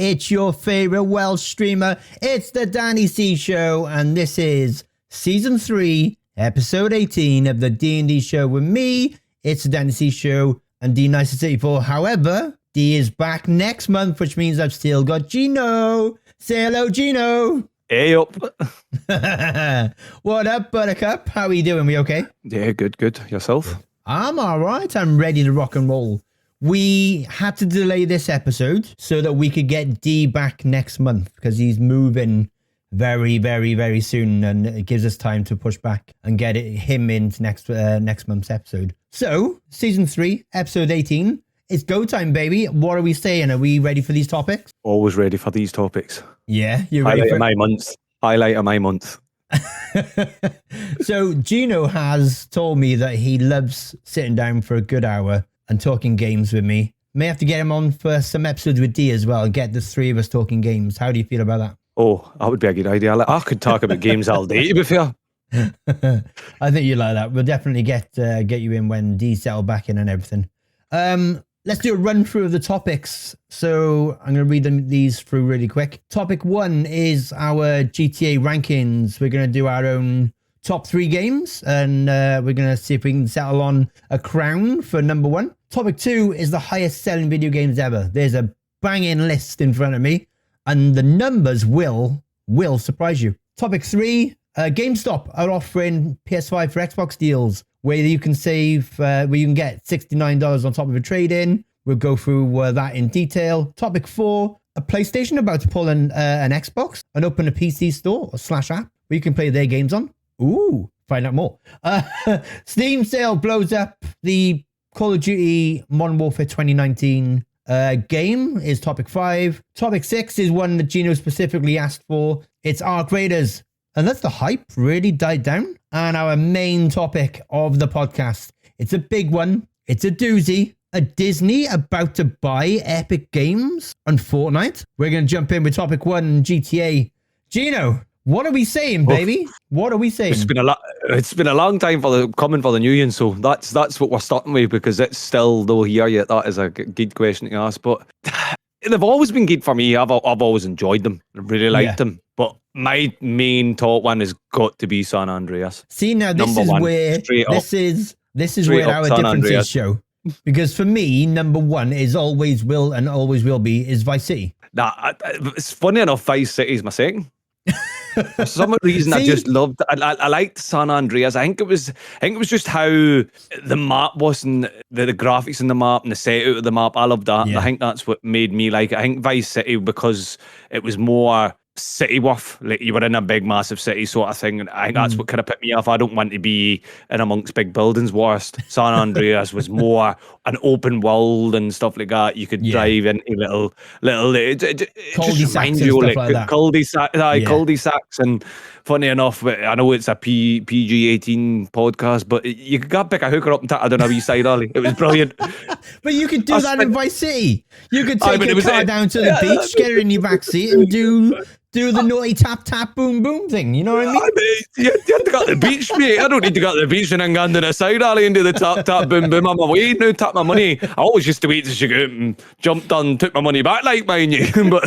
It's your favorite Welsh streamer. It's the Danny C Show, and this is Season 3, Episode 18 of the D&D Show with me. It's the Danny C Show and D Nicest 84. However, D is back next month, which means I've still got Gino. Say hello, Gino. Hey up. What up, Buttercup? How are you doing? We okay? Yeah, good. Yourself? I'm all right. I'm ready to rock and roll. We had to delay this episode so that we could get D back next month because he's moving very, very, very soon, and it gives us time to push back and get him into next month's episode. So, Season 3, Episode 18, it's go time, baby. What are we saying? Are we ready for these topics? Always ready for these topics. Yeah, you're ready for Highlight of my month. So, Gino has told me that he loves sitting down for a good hour and talking games with me. May have to get him on for some episodes with D as well, get the three of us talking games. How do you feel about that? Oh, that would be a good idea. I could talk about games all day, to be fair. I think you like that. We'll definitely get you in when D settle back in and everything. Let's do a run through of the topics. So I'm going to read these through really quick. Topic 1 is our GTA rankings. We're going to do our own top 3 games, and we're going to see if we can settle on a crown for number 1. Topic 2 is the highest selling video games ever. There's a banging list in front of me, and the numbers will surprise you. Topic 3, GameStop are offering PS5 for Xbox deals, where you can save, where you can get $69 on top of a trade-in. We'll go through that in detail. Topic 4, a PlayStation about to pull an Xbox and open a PC store or /app where you can play their games on. Ooh, find out more. Steam sale blows up. The Call of Duty Modern Warfare 2019 game is topic 5. Topic 6 is one that Gino specifically asked for. It's Arc Raiders. And that's the hype really died down. And our main topic of the podcast. It's a big one. It's a doozy. A Disney about to buy Epic Games on Fortnite. We're going to jump in with topic 1, GTA. Gino, what are we saying, baby? What are we saying? It's been a long time coming for the new one, so that's what we're starting with, because it's still though here yet. That is a good question to ask, but they've always been good for me. I've always enjoyed them. I really liked them, but my main top one has got to be San Andreas. See, now this is where our differences show. Because for me, number 1 is always will be Vice City. Nah, it's funny enough, Vice City is my second. For some reason, I just loved. I liked San Andreas. I think it was just how the map was, and the graphics in the map and the set out of the map. I loved that. Yeah. I think that's what made me like it. I think Vice City, because it was more city worth, like you were in a big massive city sort of thing, and I think that's what kind of put me off. I don't want to be in amongst big buildings. Worst, San Andreas was more an open world and stuff like that. You could drive into little it just reminds you like cul-de-sacs. And funny enough, I know it's a PG-18 podcast, but you could pick a hooker up and I don't know wee side alley. It was brilliant. But you could do that in Vice City. You could take your car down to the beach, get it in your backseat, and do the naughty tap tap boom boom thing. You know what I mean? You had to go to the beach, mate. I don't need to go to the beach and then go into the side alley and do the tap tap boom boom. I'm away now, tap my money. I always used to wait till she go out and jumped on, took my money back, like mind you. But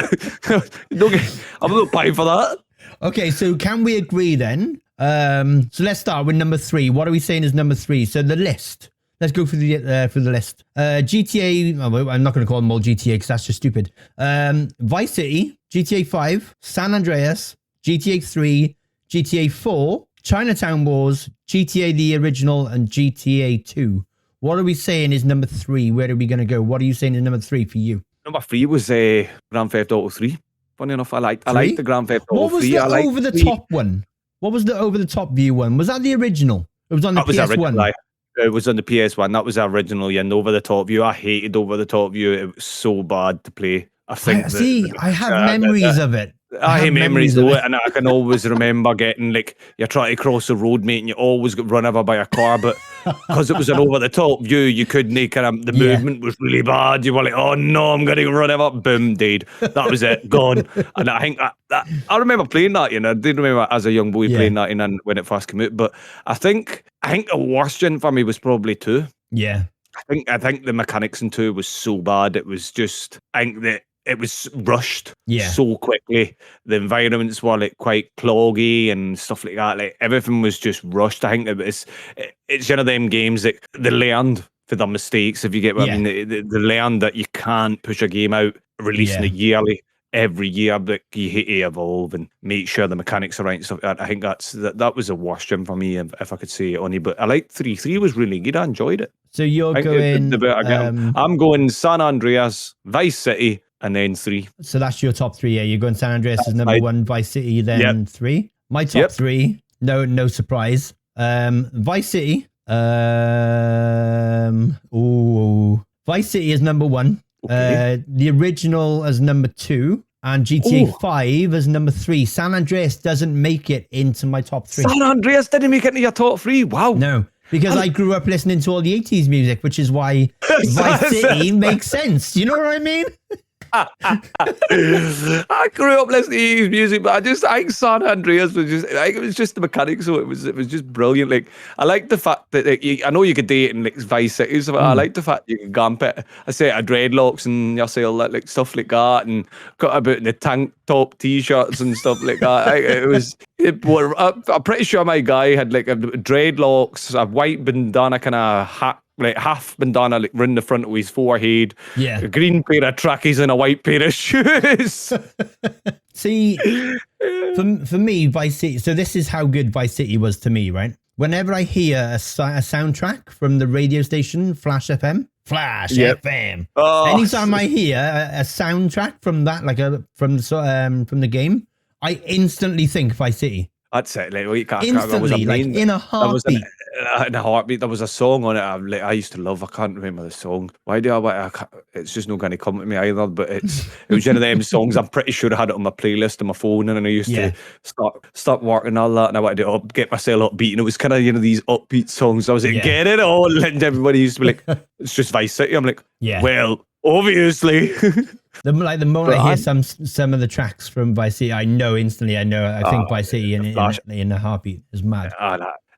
I'm not paying for that. Okay, so can we agree then? So let's start with number 3. What are we saying is number 3? So the list. Let's go through the list. GTA. Oh, I'm not going to call them all GTA because that's just stupid. Vice City, GTA 5, San Andreas, GTA 3, GTA 4, Chinatown Wars, GTA the original, and GTA 2. What are we saying is number 3? Where are we going to go? What are you saying is number 3 for you? Number 3 was Grand Theft Auto 3. Funny enough, I liked the Grand Theft Auto 3. What was the over-the-top one? What was the over-the-top view one? Was that the original? It was on the PS1. It was on the PS1. That was the original. Yeah, and over-the-top view. I hated over-the-top view. It was so bad to play. I think. I have memories of it. I have memories of it, and I can always remember getting like you're trying to cross the road, mate, and you always get run over by a car, but because it was an over the top view, you couldn't the movement was really bad. You were like, oh no, I'm getting run over, boom, dead. That was it, gone. And I think I remember playing that, I did remember as a young boy playing that, and when it first came out. But I think the worst gen for me was probably 2. Yeah, I think the mechanics in 2 was so bad. It was just it was rushed so quickly. The environments were like quite cloggy and stuff like that. Like everything was just rushed. I think it's one of them games that they learned for their mistakes. If you get what I mean, they learned that you can't push a game out releasing it yearly every year, but you hate to evolve and make sure the mechanics are right and stuff like that. I think that was a worst gym for me, if I could say it only. But I liked 3. 3 was really good. I enjoyed it. So you're going. I'm going San Andreas, Vice City, and then 3. So that's your top 3. Yeah, you're going San Andreas as number 1, Vice City, then 3. My top 3, no surprise. Vice City. Vice City is number 1. Okay. The original as number 2. And GTA 5 as number 3. San Andreas doesn't make it into my top 3. San Andreas didn't make it into your top 3? Wow. No. Because I grew up listening to all the 80s music, which is why Vice City makes sense. You know what I mean? I grew up listening to his music, but I think San Andreas was just it was just the mechanics, so it was just brilliant. Like I like the fact that I know you could do it in like Vice City, so I like the fact you can gamp it a set of dreadlocks and you say all that like stuff like that, and got about the tank top t-shirts and stuff like that. I'm pretty sure my guy had like dreadlocks, a white bandana kind of hat, like half bandana like round the front of his forehead, a green pair of trackies and a white pair of shoes. See, for me, Vice City, so this is how good Vice City was to me, right? Whenever I hear a soundtrack from the radio station, Flash FM, anytime I hear a soundtrack from that, like from the game, I instantly think Vice City. That's it. Like, instantly, like in a heartbeat. In a heartbeat, there was a song on it I used to love. I can't remember the song. Why do I it's just not going to come to me either. But it was one of them songs. I'm pretty sure I had it on my playlist on my phone, and I used to start working and all that. And I wanted to get myself upbeat, and it was kind of these upbeat songs. I was like, get it on, and everybody used to be like, it's just Vice City. I'm like, well, obviously. The moment I hear some of the tracks from Vice City, I know instantly. I think Vice City in a heartbeat is mad.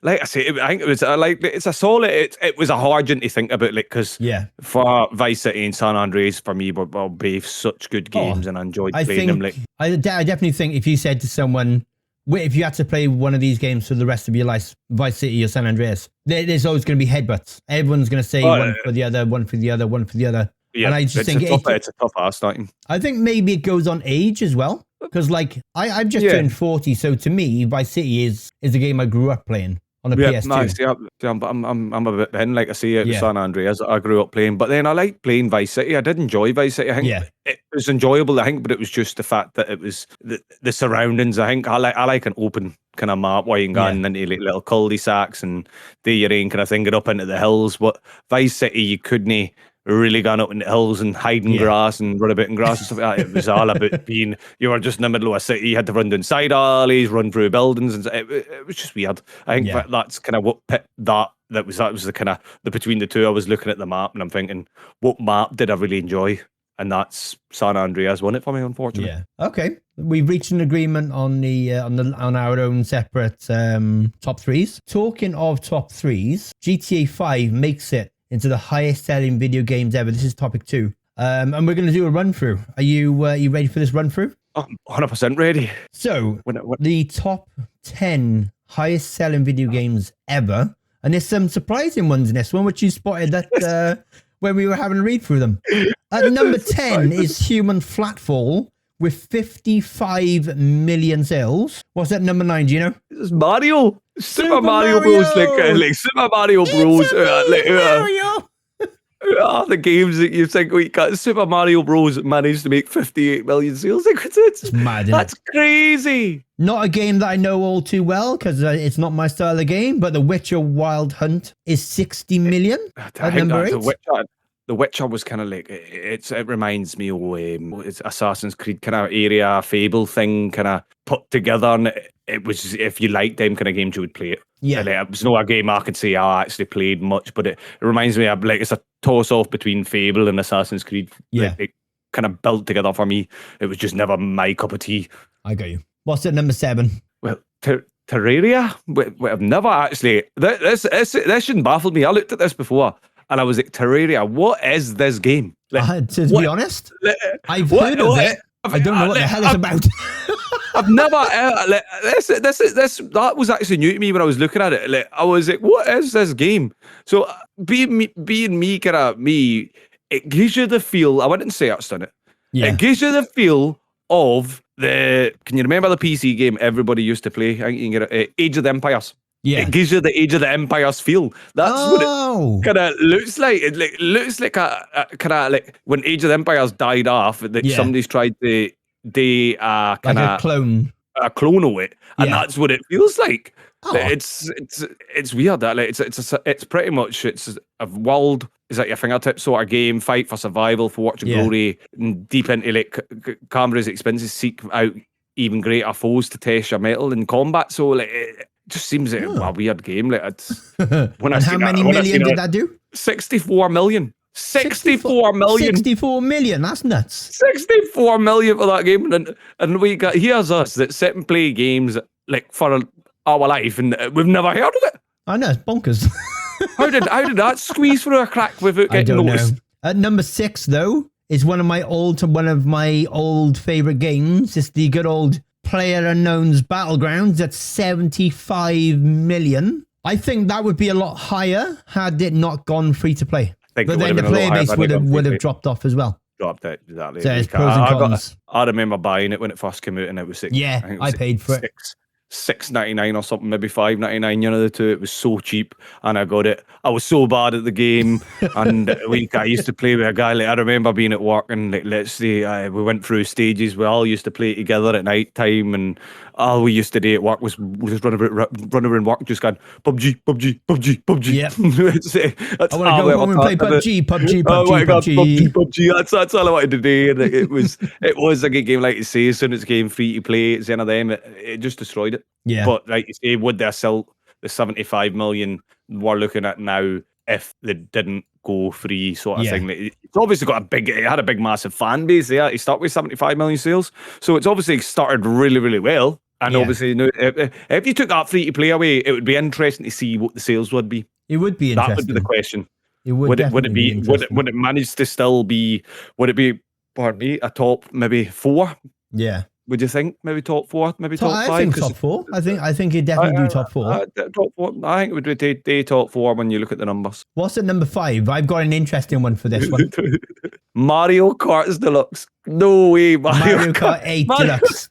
Like I say, I think it was it's a solid. It was a hard one to think about, like, because for Vice City and San Andreas, for me, were both such good games, and I enjoyed playing them. Like, I definitely think if you said to someone, if you had to play one of these games for the rest of your life, Vice City or San Andreas, there's always going to be headbutts. Everyone's going to say one for the other, one for the other, one for the other. Yeah, and I just think it's a tough ass starting. I think maybe it goes on age as well, because like I've just turned 40, so to me, Vice City is a game I grew up playing on a PS2. Nice. I'm a bit behind, like I say, San Andreas. I grew up playing, but then I liked playing Vice City. I did enjoy Vice City. I think it was enjoyable. I think, but it was just the fact that it was the surroundings. I think I like an open kind of map where you can go into like little cul-de-sacs and do your own kind of thing, get up into the hills. But Vice City, you couldn't really gone up in the hills and hiding grass and run a bit in grass and stuff like that. It was all about you were just in the middle of a city. You had to run down side alleys, run through buildings, and it was just weird. I think that's kind of what that was the kind of the between the two. I was looking at the map and I'm thinking, what map did I really enjoy? And that's San Andreas won it for me, unfortunately. Yeah. Okay. We've reached an agreement on our own separate top 3s. Talking of top 3s, GTA 5 makes it into the highest selling video games ever. This is topic 2. And we're going to do a run through. Are you ready for this run through? I'm 100% ready. So, the top 10 highest selling video games ever. And there's some surprising ones in this one, which you spotted that when we were having a read through them. At number 10 is Human Flatfall with 55 million sales. What's that number 9, Gino? It's Mario. Super Mario Bros. Like Super Mario Bros. The games that you think we got. Super Mario Bros. Managed to make 58 million sales. Like, it's mad. That's crazy. Not a game that I know all too well because it's not my style of game. But The Witcher Wild Hunt is 60 million. At number 8. The Witcher was kind of like it reminds me of it's Assassin's Creed kind of area Fable thing kind of put together, and it was, if you liked them kind of games you would play it. Yeah, and it was not a game I could say I actually played much, but it reminds me of like it's a toss off between Fable and Assassin's Creed. Yeah, it kind of built together for me. It was just never my cup of tea. I got you. What's at number 7? Well, Terraria. I've never actually. This shouldn't baffle me. I looked at this before. And I was like, Terraria, what is this game? Like, to be honest, I've heard of it. I don't know what the hell it's about. I've never that was actually new to me when I was looking at it. Like, I was like, what is this game? So being me, it gives you the feel. I wouldn't say it's done it. Yeah. It gives you the feel of can you remember the PC game everybody used to play? I think you can get it, Age of the Empires. Yeah. It gives you the Age of the Empires feel. That's what it kind of looks like. It looks like a kind of like when Age of the Empires died off, that somebody's tried to kind of like a clone of it, and that's what it feels like. It's weird that like it's pretty much it's a world is at your fingertips sort of game, fight for survival, for watching glory, and deep into like Canberra's expenses, seek out even greater foes to test your mettle in combat. So like. It just seems like a weird game. Like it's how many million did that do? 64 million. 64 million. 64 million. That's nuts. 64 million for that game, and we got here's us that sit and play games like for our life, and we've never heard of it. I know, it's bonkers. how did that squeeze through a crack without getting noticed? Know. At number 6, though, is one of my old favorite games. It's the good old PlayerUnknown's Battlegrounds at 75 million. I think that would be a lot higher had it not gone free to play. But then the player base would have dropped off as well. Dropped it, exactly. So it's pros and cons. I remember buying it when it first came out, and it was I paid for it. $6.99 or something, maybe $5.99. You know, the two. It was so cheap, and I got it. I was so bad at the game, and I used to play with a guy. Like I remember being at work, and like let's say we went through stages. We all used to play together at night time, and all we used to do at work was just run around work, just going PUBG. Yeah, I want to go home and play PUBG. Oh my God, PUBG. That's all I wanted to do. And it was a good game, like you say. As soon as it came free to play, it's one of them. It just destroyed it. Yeah, but like you say, would they sell the 75 million we're looking at now if they didn't go free, sort of thing? It's obviously got it had a big massive fan base there. It started with 75 million sales, so it's obviously started really, really well. And obviously, if you took that free to play away, it would be interesting to see what the sales would be. It would be interesting. That would be the question. It would it be would it manage to still be? Would it be? Pardon me, a top maybe 4? Yeah. Would you think maybe top 4, maybe top 5? I think top 4. I think it'd definitely do top 4. Top 4. I think it would be the top 4 when you look at the numbers. What's at number 5? I've got an interesting one for this one. Mario Kart Deluxe. No way, Mario Kart 8 Deluxe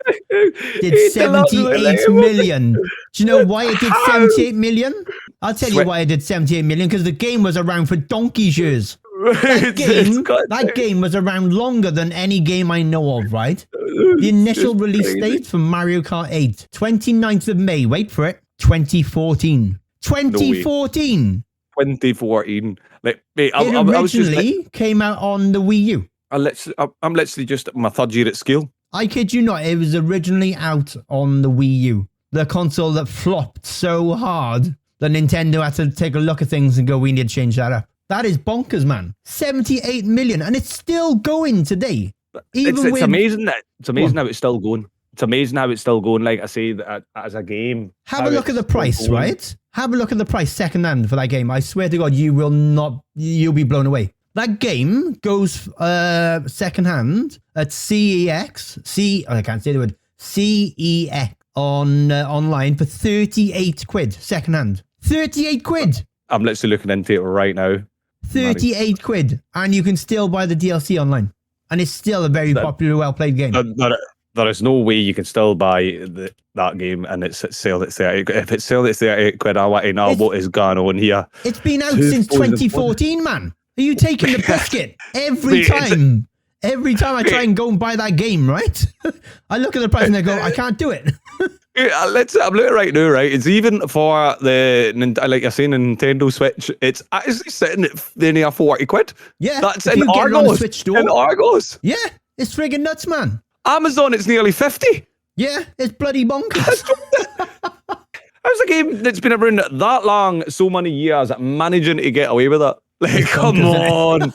did 78 million. Do you know why it did 78 million? I'll tell you why it did 78 million, because the game was around for donkey's years. That game was around longer than any game I know of, right? The initial release date for Mario Kart 8, 29th of May, wait for it, 2014. 2014! 2014. Like, mate, it originally came out on the Wii U. I'm literally just my 3rd year at school. I kid you not, it was originally out on the Wii U. The console that flopped so hard that Nintendo had to take a look at things and go, we need to change that up. That is bonkers, man. 78 million, and it's still going today. It's amazing how it's still going. It's amazing how it's still going. Like I say, as a game. Have a look at the price, right? Have a look at the price second-hand for that game. I swear to God, you'll be blown away. That game goes second-hand at CEX online for 38 quid second-hand. 38 quid. I'm literally looking into it right now. 38 quid, and you can still buy the DLC online, and it's still a very popular, well-played game. There is no way you can still buy that game and it's sold at 30. If it's sold at 38 quid, I want to know what is going on here. It's been out since 2014, man. Are you taking the biscuit every Mate, time? Every time I try and go and buy that game, right? I look at the price and I go, I can't do it. I'm looking right now, right? It's even for like I say, Nintendo Switch. It's actually sitting at near 40 quid. Yeah, that's if in you get it on the Argos. Switch store. In Argos. Yeah, it's friggin' nuts, man. Amazon, it's nearly 50. Yeah, it's bloody bonkers. How's a game that's been around that long, so many years, managing to get away with that? Like, come on.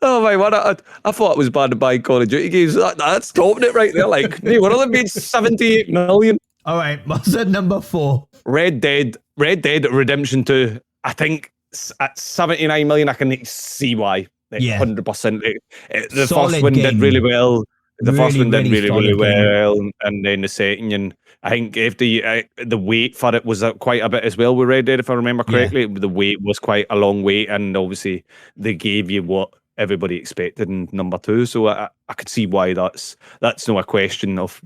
Oh my word, I thought it was bad to buy Call of Duty games. That's topping it right there. Like, hey, we're only made 78 million. All right, what's at number 4? Red Dead Redemption 2. I think at 79 million, I can see why. Like, Yeah. 100%. The Solid first one game. did really well. The first one did really, solid really game. well. And then the second, and I think if the wait for it was quite a bit as well with Red Dead, if I remember correctly. The wait was quite a long wait, and obviously they gave you what everybody expected in number 2. So I could see why that's no a question of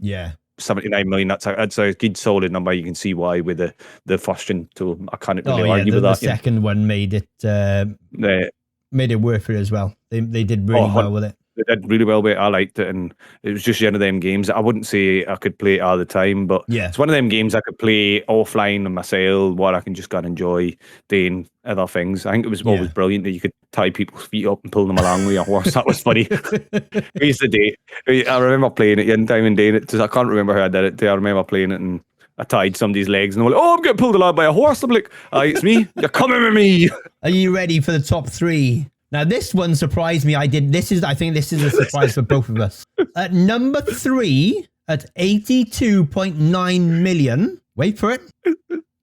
79 million. That's a good solid number. You can see why with the first one. So I can't really argue with that. The second one made it worth it as well. They did really well with it. They did really well with it. I liked it, and it was just one of them games that I wouldn't say I could play it all the time, but it's one of them games I could play offline on myself, where I can just go and enjoy doing other things. I think it was always brilliant that you could tie people's feet up and pull them along with a horse. That was funny. We used to do it. I remember playing it one time and doing it. I can't remember how I did it. I remember playing it and I tied somebody's legs and they were like, "Oh, I'm getting pulled along by a horse." I'm like, "It's me. You're coming with me." Are you ready for the top 3? Now, this one surprised me. I think this is a surprise for both of us. At number 3, at 82.9 million. Wait for it.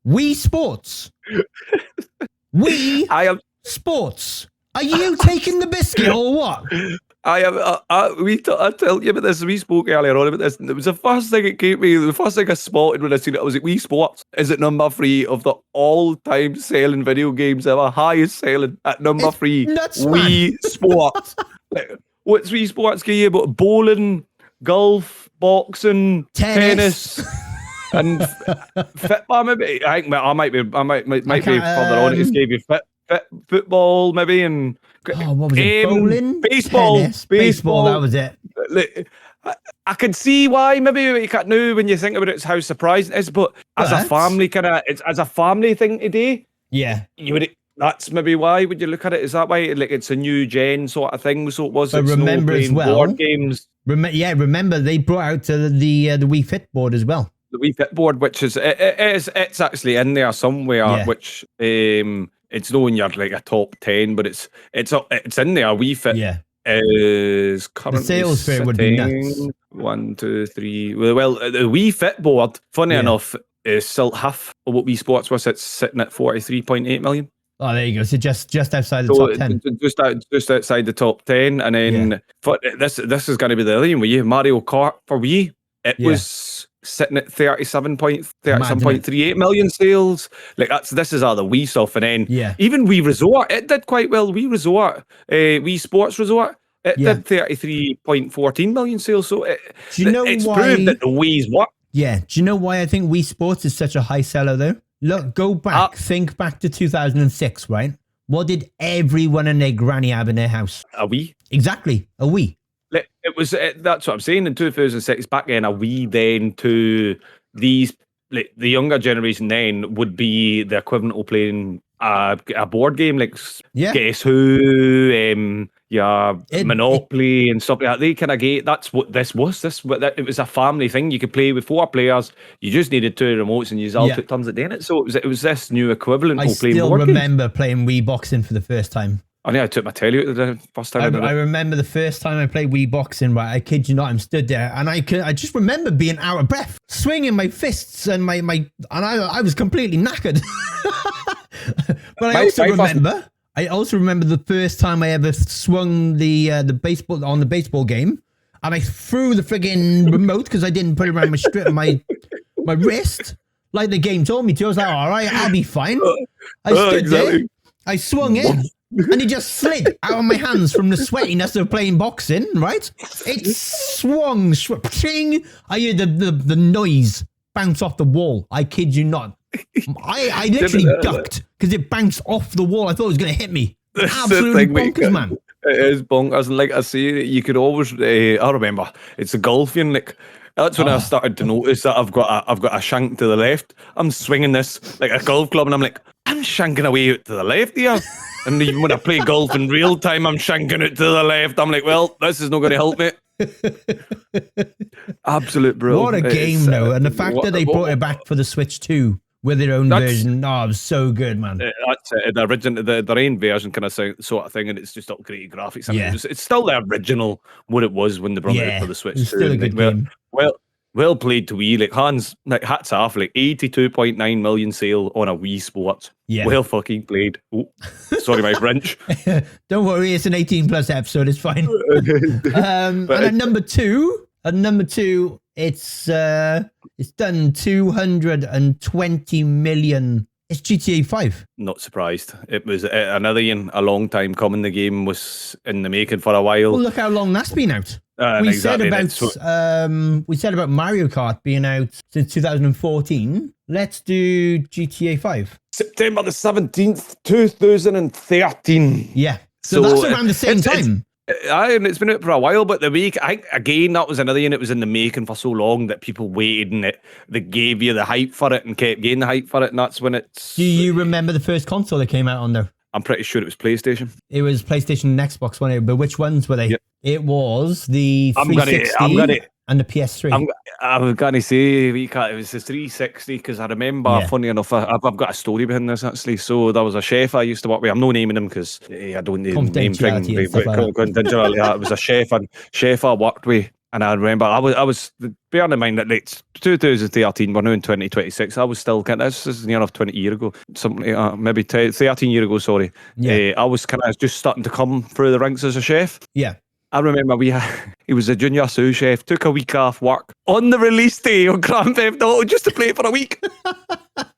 Wii Sports. Sports. Are you taking the biscuit or what? I tell you about this. We spoke earlier on about this. It was the first thing it came to me. The first thing I spotted when I seen it, I was like, Wii Sports is at number 3 of the all-time selling video games ever. Highest selling at number 3. Nuts, Wii Sports. Like, what's Wii Sports give you? But bowling, golf, boxing, tennis and football. Maybe I think I might be further on. It just gave you football maybe and. What was it? Bowling, baseball, tennis, baseball. That was it. I can see why maybe you can't know when you think about it. It's how surprising it is, but as a family it's as a family thing today. Yeah, you would. That's maybe why would you look at it? Is that why? Like it's a new gen sort of thing. So it was. But remember as well, board games. Remember they brought out the Wii Fit board as well. The Wii Fit board, which is it's actually in there somewhere, which it's not in your like a top 10, but it's in there. Wii Fit is currently the sales for it would be nuts. 1, 2, 3. Well, the Wii Fit board, funny enough, is still half of what Wii Sports was. It's sitting at 43.8 million. Oh, there you go. So just outside the top 10. Just outside the top 10, and then this is going to be the other one with you. Mario Kart for Wii. It was sitting at 37.38 million sales. Like this is all the Wii stuff, and then even Wii Resort, it did quite well. Wii Resort, Wii Sports Resort, it did 33.14 million sales. So do you know it's why, proved that the Wii's work. Yeah. Do you know why I think Wii Sports is such a high seller though? Look, go back, think back to 2006, right? What did everyone and their granny have in their house? A Wii. Exactly, a Wii. It was that's what I'm saying. In 2006, back then, a Wii then to these the younger generation then would be the equivalent of playing a board game like Guess Who, Monopoly and stuff like that. They kind of get that's what this was. It was a family thing. You could play with 4 players. You just needed 2 remotes, and you all took turns at doing it. So it was this new equivalent of playing board games. I still remember playing Wii Boxing for the first time. I think I took my telly out the first time. I remember the first time I played Wii Boxing, right? I kid you not, I'm stood there and I just remember being out of breath, swinging my fists and I was completely knackered. But I also remember the first time I ever swung the baseball on the baseball game, and I threw the friggin' remote because I didn't put it around my wrist like the game told me to. I was like, all right, I'll be fine. I stood there, I swung it. And it just slid out of my hands from the sweatiness of playing boxing, right? It swung, ching. I heard the noise bounce off the wall. I kid you not. I literally ducked because it bounced off the wall. I thought it was going to hit me. Absolutely bonkers, man. It is bonkers, and like I say, you could always. I remember it's the golfing. Like that's when I started to notice that I've got a shank to the left. I'm swinging this like a golf club, and I'm like, I'm shanking away out to the left here. And even when I play golf in real time, I'm shanking it to the left. I'm like, well, this is not going to help me. Absolute brilliant. What a game, though, and the fact that they brought it back for the Switch 2. With their own version. Oh, it was so good, man. That's it. The original, the rain version kind of sort of thing, and it's just upgraded graphics. I mean, it's still the original what it was when they brought it for the Switch. It's still a good game. Well played to Wii. Like Hans, like hats off. Like 82.9 million sale on a Wii Sports. Yeah. Well fucking played. Oh, sorry, my French. Don't worry, it's an 18+ episode. It's fine. And at number two, it's done 220 million. It's GTA 5. Not surprised. It was another a long time coming. The game was in the making for a while. Well, look how long that's been out. We said about Mario Kart being out since 2014. Let's do GTA 5. September the 17th, 2013. Yeah. So that's around the same time. And it's been out for a while, but the week, I think, again, that was another thing. It was in the making for so long that people waited, and they gave you the hype for it and kept getting the hype for it, and that's when it's... Do you remember the first console that came out on there? I'm pretty sure it was PlayStation. It was PlayStation and Xbox One, but which ones were they? Yep. It was the 360 and the PS3. I'm going to say it was the 360 because I remember, funny enough, I've got a story behind this actually. So there was a chef I used to work with. I'm not naming him because I don't name things. Confidentiality. It was a chef I worked with. And I remember I was bearing in mind that it's 2013, we're now in 2026. I was still this is near enough 20 years ago, something like maybe 13 years ago, sorry. Yeah. I was kind of just starting to come through the ranks as a chef. Yeah. I remember he was a junior sous chef, took a week off work on the release day on Grand Theft Auto just to play it for a week.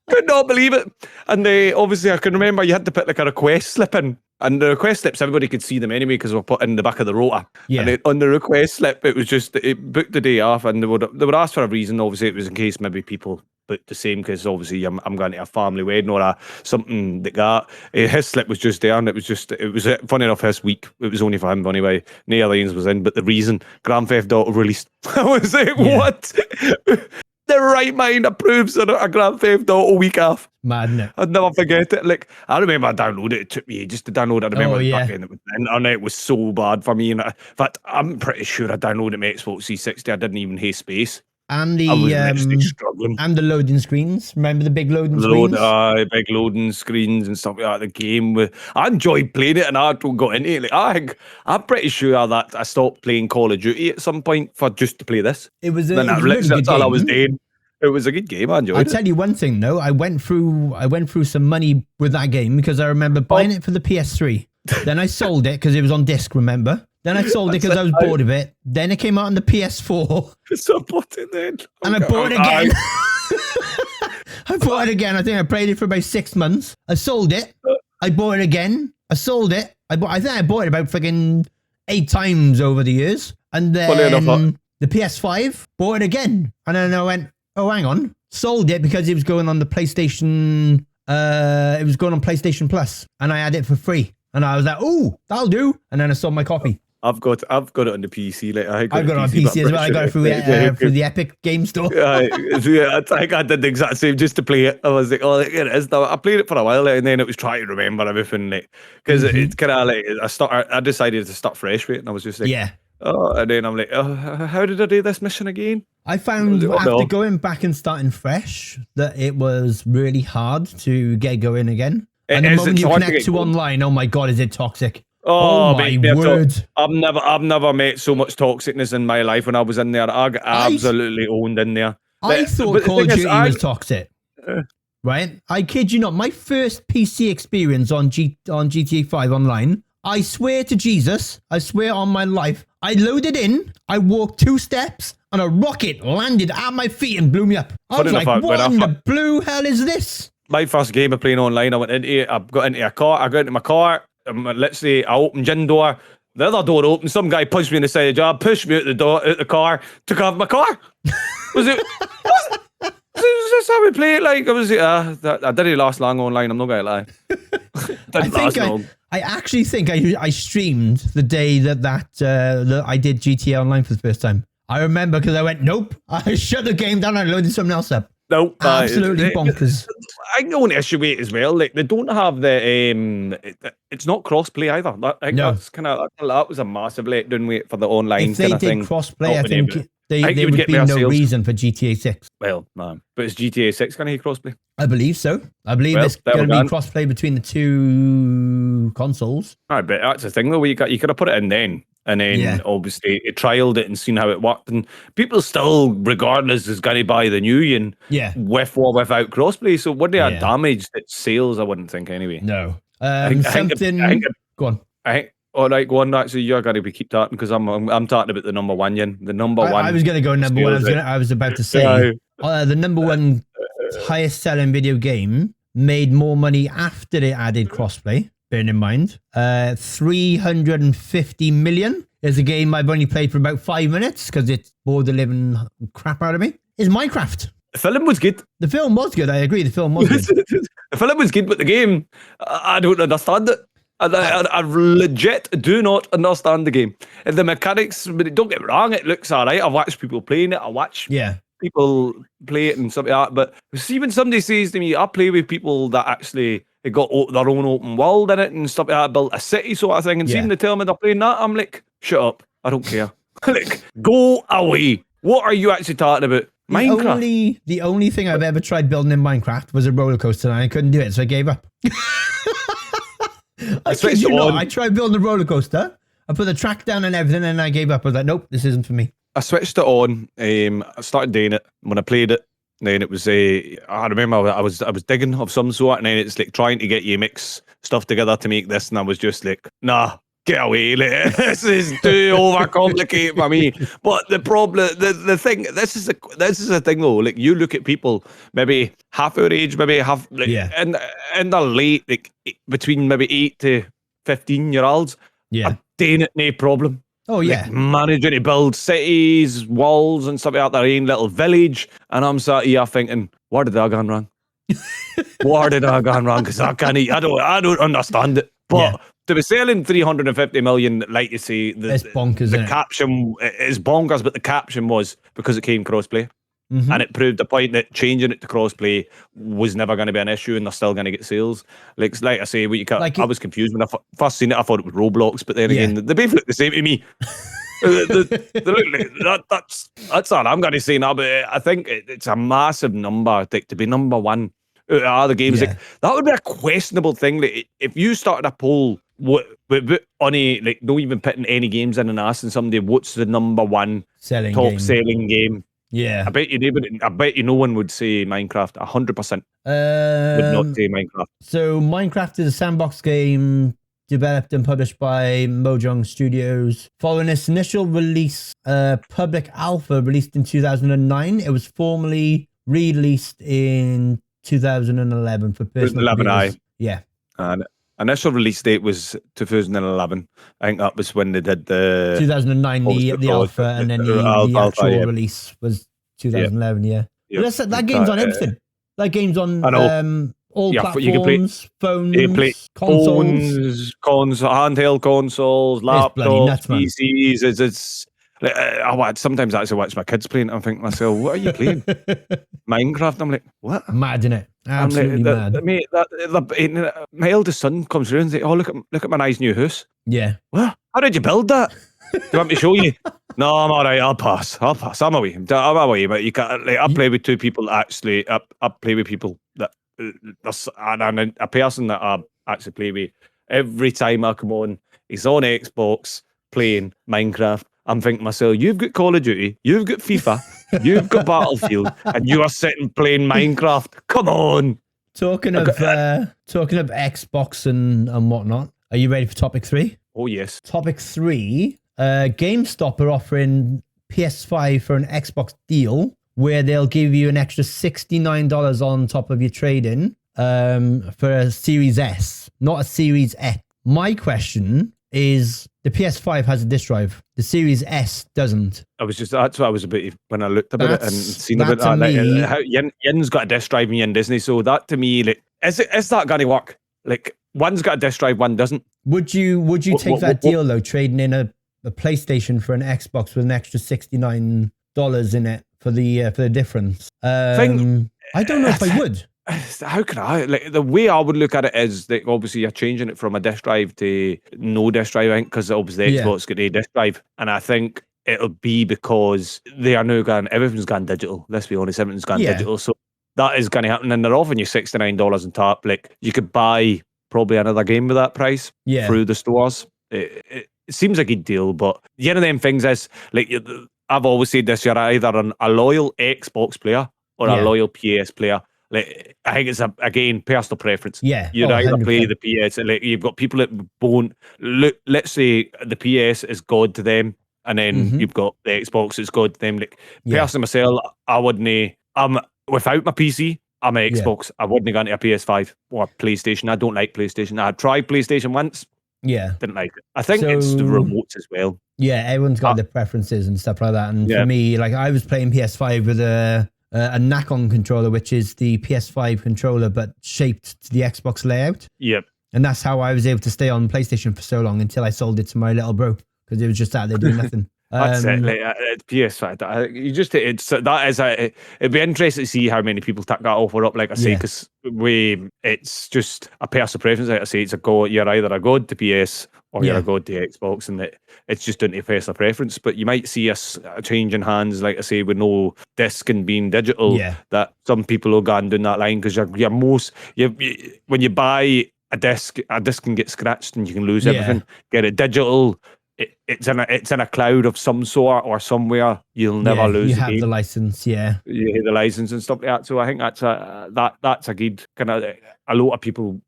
Could not believe it. And obviously I can remember you had to put like a request slip in. And the request slips, everybody could see them anyway because they were put in the back of the rota. Yeah. And on the request slip, it was just, it booked the day off, and they would ask for a reason. Obviously, it was in case maybe people booked the same because obviously I'm going to a family wedding or something like that. His slip was just there, and it was funny enough, this week, it was only for him anyway. No Lanes was in, but the reason Grand Theft Auto released, I was like, what? The right mind approves of a Grand Theft Auto week off. Madness. I'd never forget it. Like, I remember I downloaded it. It took me ages to download it. I remember back then, the internet was so bad for me. And in fact, I'm pretty sure I downloaded my Xbox 360. I didn't even have space. And I was literally struggling. And the loading screens. Remember the big loading screens? Big loading screens and stuff like that. The game, I enjoyed playing it, and I got into it. Like, I'm pretty sure that I stopped playing Call of Duty at some point for just to play this. That's all I was doing. It was a good game. I enjoyed it. I'll tell you one thing though. I went through some money with that game because I remember buying it for the PS3. Then I sold it because it was on disc. Remember? Then I sold it because I was bored of it. Then it came out on the PS4. So I bought it then. And I bought it again. I bought it again. I think I played it for about 6 months. I sold it. I bought it again. I sold it. I think I bought it about fucking 8 times over the years. And then the PS5, bought it again. And then I went, oh, hang on. Sold it because it was going on the PlayStation. It was going on PlayStation Plus. And I had it for free. And I was like, oh, that'll do. And then I sold my copy. I've got it on the PC. Like I've got it on PC as well. I got it through the Epic Game Store. I think I did the exact same just to play it. I was like, oh, here it is. I played it for a while, and then it was trying to remember everything, like because it's kind of like I decided to start fresh with it, and I was just like, oh, and then I'm like, oh, how did I do this mission again? I found after going back and starting fresh that it was really hard to get going again. And the moment you connect to online, oh my god, is it toxic? Oh my word! I've never met so much toxicness in my life. When I was in there, I got absolutely owned in there. I thought Call of Duty was toxic. Right? I kid you not. My first PC experience on GTA 5 online, I swear to Jesus, I swear on my life, I loaded in, I walked 2 steps, and a rocket landed at my feet and blew me up. I was like, what in the blue hell is this? My first game of playing online, I got into my car. Literally, I opened gym door. The other door opened. Some guy punched me in the side of the job, pushed me out the car, took off my car. Was it? Is this how we play it? Like, I didn't last long online. I'm not gonna lie. I actually think I streamed the day that I did GTA Online for the first time. I remember because I went, nope. I shut the game down and loaded something else up. No, Absolutely bonkers. I think the only issue with it as well, like they don't have the it's not crossplay either. I think that's kind of that was a massive letdown with it for the online. If they did thing. crossplay, I think there would be no reason for GTA 6. Well, no, but is GTA 6 going to have crossplay? I believe so. I believe it's going to be crossplay between the two consoles. I bet that's the thing though. You could have put it in then. And then obviously it trialed it and seen how it worked. And people still, regardless, is going to buy the new one with or without crossplay. So would they have damaged its sales? I wouldn't think anyway. No. Go on. All right, go on. Actually, you're going to be keep talking because I'm talking about the number one yin. The number one. I was going to go number one. I was about to say the number one highest selling video game made more money after they added crossplay. Bearing in mind, 350 million is a game I've only played for about 5 minutes because it bored the living crap out of me. Is Minecraft. The film was good. The film was good. I agree. The film was good. The film was good, but the game, I don't understand it. I legit do not understand the game. The mechanics, but don't get me wrong, it looks all right. I've watched people playing it. I watch people play it and stuff like that. But see, when somebody says to me, I play with people that actually they got their own open world in it and stuff like that, built a city sort of thing, and seeing they tell me they're playing that, I'm like, shut up. I don't care. Like, go away. What are you actually talking about? Minecraft. The only thing I've ever tried building in Minecraft was a roller coaster, and I couldn't do it, so I gave up. I tried building a roller coaster. I put the track down and everything, and I gave up. I was like, nope, this isn't for me. I switched it on. I started doing it. When I played it, then it was I remember I was digging of some sort, and then it's like trying to get you mix stuff together to make this, and I was just like, nah, get away, like, this is too overcomplicated for me. But the problem, the thing, this is a thing though. Like, you look at people maybe half our age, maybe half, like, and they're late, like between maybe 8 to 15-year-olds. Yeah, doing it, no problem. Oh yeah, like managing to build cities, walls, and stuff like that, their own little village, and I'm sat here thinking, where did I gone wrong? Where did I gone wrong? Because I don't understand it. But to be selling 350 million, like you say, it's bonkers. The caption is bonkers, but the caption was because it came crossplay. Mm-hmm. And it proved the point that changing it to crossplay was never going to be an issue, and they're still going to get sales. Like I say, I was confused when I first seen it. I thought it was Roblox, but then again, they both look the same to me. That's all I'm going to say now. But I think it's a massive number to be number one out of other games. Like, that would be a questionable thing. Like, if you started a poll, not even putting any games in and asking somebody what's the number one top selling game. Yeah, I bet you no one would say Minecraft. 100% would not say Minecraft. So Minecraft is a sandbox game developed and published by Mojang Studios. Following its initial release, public alpha released in 2009, it was formally released in 2011 for personal users. Yeah. And initial release date was 2011. I think that was when they did the 2009 the alpha, and then the actual release was 2011. That game's on everything. That game's on all platforms, phones, consoles, handheld consoles, laptops, PCs. It's sometimes I actually watch my kids playing, and I think to myself, what are you playing? Minecraft. I'm like, what? Mad, innit? Absolutely mad. My eldest son comes through and says, oh, look at my nice new house. Yeah. What? How did you build that? Do you want me to show you? No, I'm all right. I'll pass. I'm away. But you can't. Like, I play with two people. Actually, I play with people that and a person that I actually play with every time I come on. He's on Xbox playing Minecraft. I'm thinking to myself, you've got Call of Duty, you've got FIFA, you've got Battlefield, and you are sitting playing Minecraft. Come on. Talking of Xbox and whatnot, are you ready for topic 3? Oh yes. Topic 3. GameStop are offering PS5 for an Xbox deal where they'll give you an extra $69 on top of your trade-in for a Series S, not a Series X. My question is, the PS5 has a disk drive. The Series S doesn't. That's what I was about when I looked about it and seen about that. Like, how Yin's got a disk drive and Yin Disney, so that to me, like, is that going to work? Like, one's got a disk drive, one doesn't. Would you take that deal though, trading in a PlayStation for an Xbox with an extra $69 in it for the difference? I don't know if I would. How can I? Like, the way I would look at it is that obviously you're changing it from a disk drive to no disk drive, I think, because obviously the Xbox got a disk drive, and I think it'll be because they are now everything's gone digital. Let's be honest, everything's gone digital, so that is going to happen, and they're offering you $69 on top. Like, you could buy probably another game with that price through the stores. It seems like a good deal, but one of them things is, like, I've always said this: you're either a loyal Xbox player or a loyal PS player. Like, I think it's again personal preference. Yeah, you'd either play the PS. Like, you've got people that won't look. Let's say the PS is God to them, and then you've got the Xbox is God to them. Like, personally myself, I wouldn't. Without my PC, I'm an Xbox. I wouldn't have gone to a PS5 or PlayStation. I don't like PlayStation. I tried PlayStation once. Yeah, didn't like it. I think it's the remotes as well. Yeah, everyone's got their preferences and stuff like that. And for me, like, I was playing PS5 with a Nac-On controller, which is the PS5 controller, but shaped to the Xbox layout. Yep. And that's how I was able to stay on PlayStation for so long until I sold it to my little bro, because it was just out there doing nothing. That's it. Like, PS5. It'd be interesting to see how many people take that offer up. Like I say, because it's just a personal preference. Like I say, you're either a god to PS or you're a god to Xbox, and it's just down to personal preference. But you might see us changing hands, like I say, with no disc and being digital. Yeah. That some people will go down that line, because when you buy a disc can get scratched and you can lose everything. Get it digital. It's in a cloud of some sort or somewhere. You'll never lose. You have the license, you have the license and stuff like that. So I think that's a good kind of, a lot of people,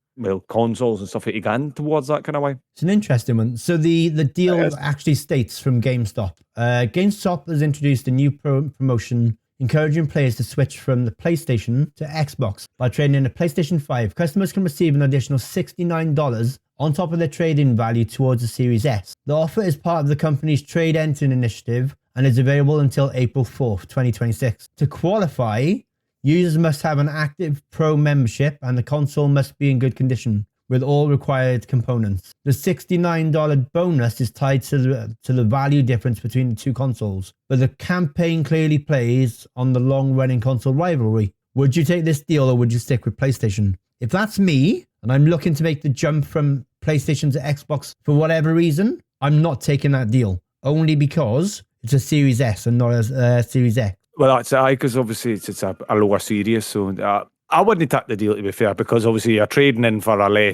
consoles and stuff like that, towards that kind of way. It's an interesting one. So the deal actually states from GameStop. GameStop has introduced a new promotion encouraging players to switch from the PlayStation to Xbox by trading in a PlayStation 5. Customers can receive an additional $69 on top of their trade-in value towards the Series S. The offer is part of the company's Trade Enter initiative and is available until April 4th, 2026. To qualify, users must have an active Pro membership and the console must be in good condition with all required components. The $69 bonus is tied to the value difference between the two consoles, but the campaign clearly plays on the long-running console rivalry. Would you take this deal or would you stick with PlayStation? If that's me, and I'm looking to make the jump from PlayStation to Xbox for whatever reason, I'm not taking that deal. Only because it's a Series S and not a Series X. Well, that's because obviously it's a lower series, so I wouldn't take the deal, to be fair, because obviously you're trading in for a lower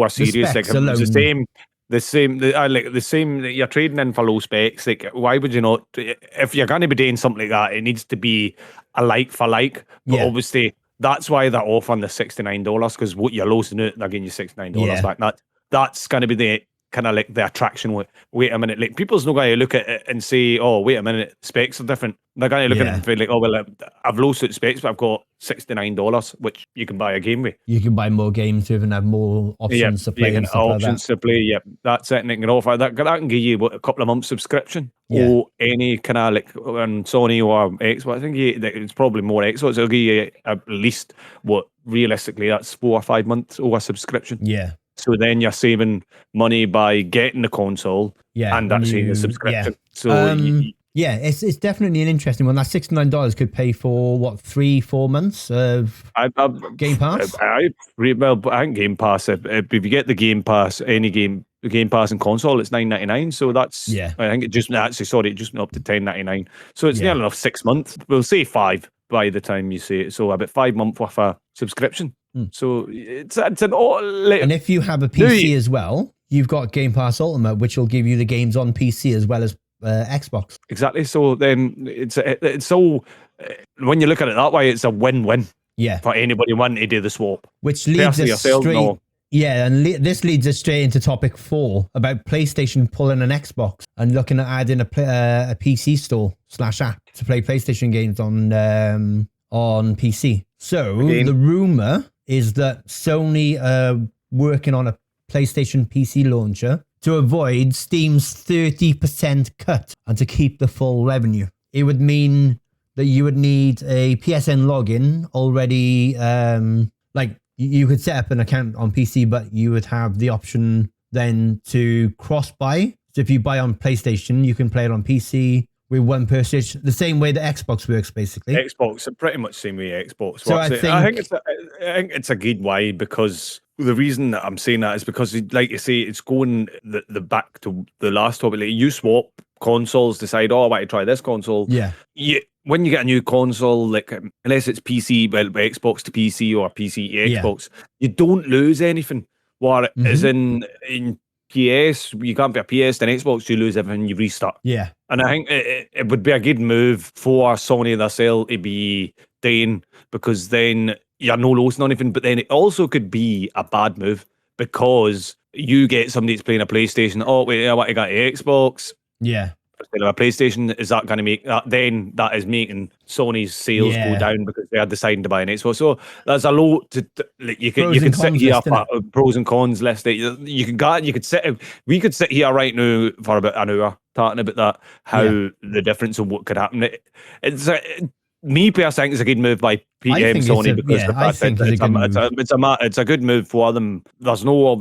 series. Like, the same. You're trading in for low specs. Like, why would you not? If you're going to be doing something like that, it needs to be a like for like. But obviously, that's why they're offering the $69, because what you're losing out, they're getting you $69 back. That's going to be the kind of like the attraction. Wait a minute, like, people's not going to look at it and say, "Oh, wait a minute, specs are different." They're going to look at it and feel like, "Oh, well, I've lost out specs, but I've got $69, which you can buy a game with. You can buy more games with and have more options to play. To play. Yep, that's it. And it can offer that can give you a couple of months subscription or any kind of like on Sony or Xbox. I think it's probably more Xbox. It'll give you at least realistically that's 4 or 5 months over subscription. Yeah. So then you're saving money by getting the console and actually the subscription. So it's definitely an interesting one. That $69 could pay for 3-4 months of Game Pass. I think Game Pass. If you get the Game Pass, any game, the Game Pass and console, it's $9.99. So that's I think it just went up to $10.99. So it's nearly enough 6 months. We'll say 5 by the time you say it. So about 5 months worth of subscription. So it's an and if you have a PC as well, you've got Game Pass Ultimate, which will give you the games on PC as well as Xbox. Exactly. So then it's so when you look at it that way, it's a win-win. For anybody wanting to do the swap. Which leads us straight. And this leads us straight into topic 4 about PlayStation pulling an Xbox and looking at adding a PC store /app to play PlayStation games on PC. So the rumor is that Sony are working on a PlayStation PC launcher to avoid Steam's 30% cut and to keep the full revenue. It would mean that you would need a PSN login already, you could set up an account on PC, but you would have the option then to cross buy. So if you buy on PlayStation, you can play it on PC with one purchase, the same way the Xbox works, basically. Xbox, pretty much the same way Xbox So works. I think it's a good way, because the reason that I'm saying that is because, like you say, it's going the back to the last topic. Like, you swap consoles, decide, I want to try this console. Yeah. When you get a new console, like, unless it's PC, well, Xbox to PC or PC to Xbox, you don't lose anything. As in PS, you can't be a PS, then Xbox, you lose everything, you restart. Yeah. And I think it would be a good move for Sony themselves to be doing, because then you're no losing anything. But then it also could be a bad move, because you get somebody that's playing a PlayStation. Oh, wait, I want to get an Xbox. Yeah. Instead of a PlayStation, is that going to make that? Then that is making Sony's sales go down, because they are deciding to buy an Xbox. So there's a lot to like, you can sit here for a pros and cons list. We could sit here right now for about an hour talking about that, how the difference of what could happen. Me personally, I think it's a good move by Sony, because it's a good move for them. There's no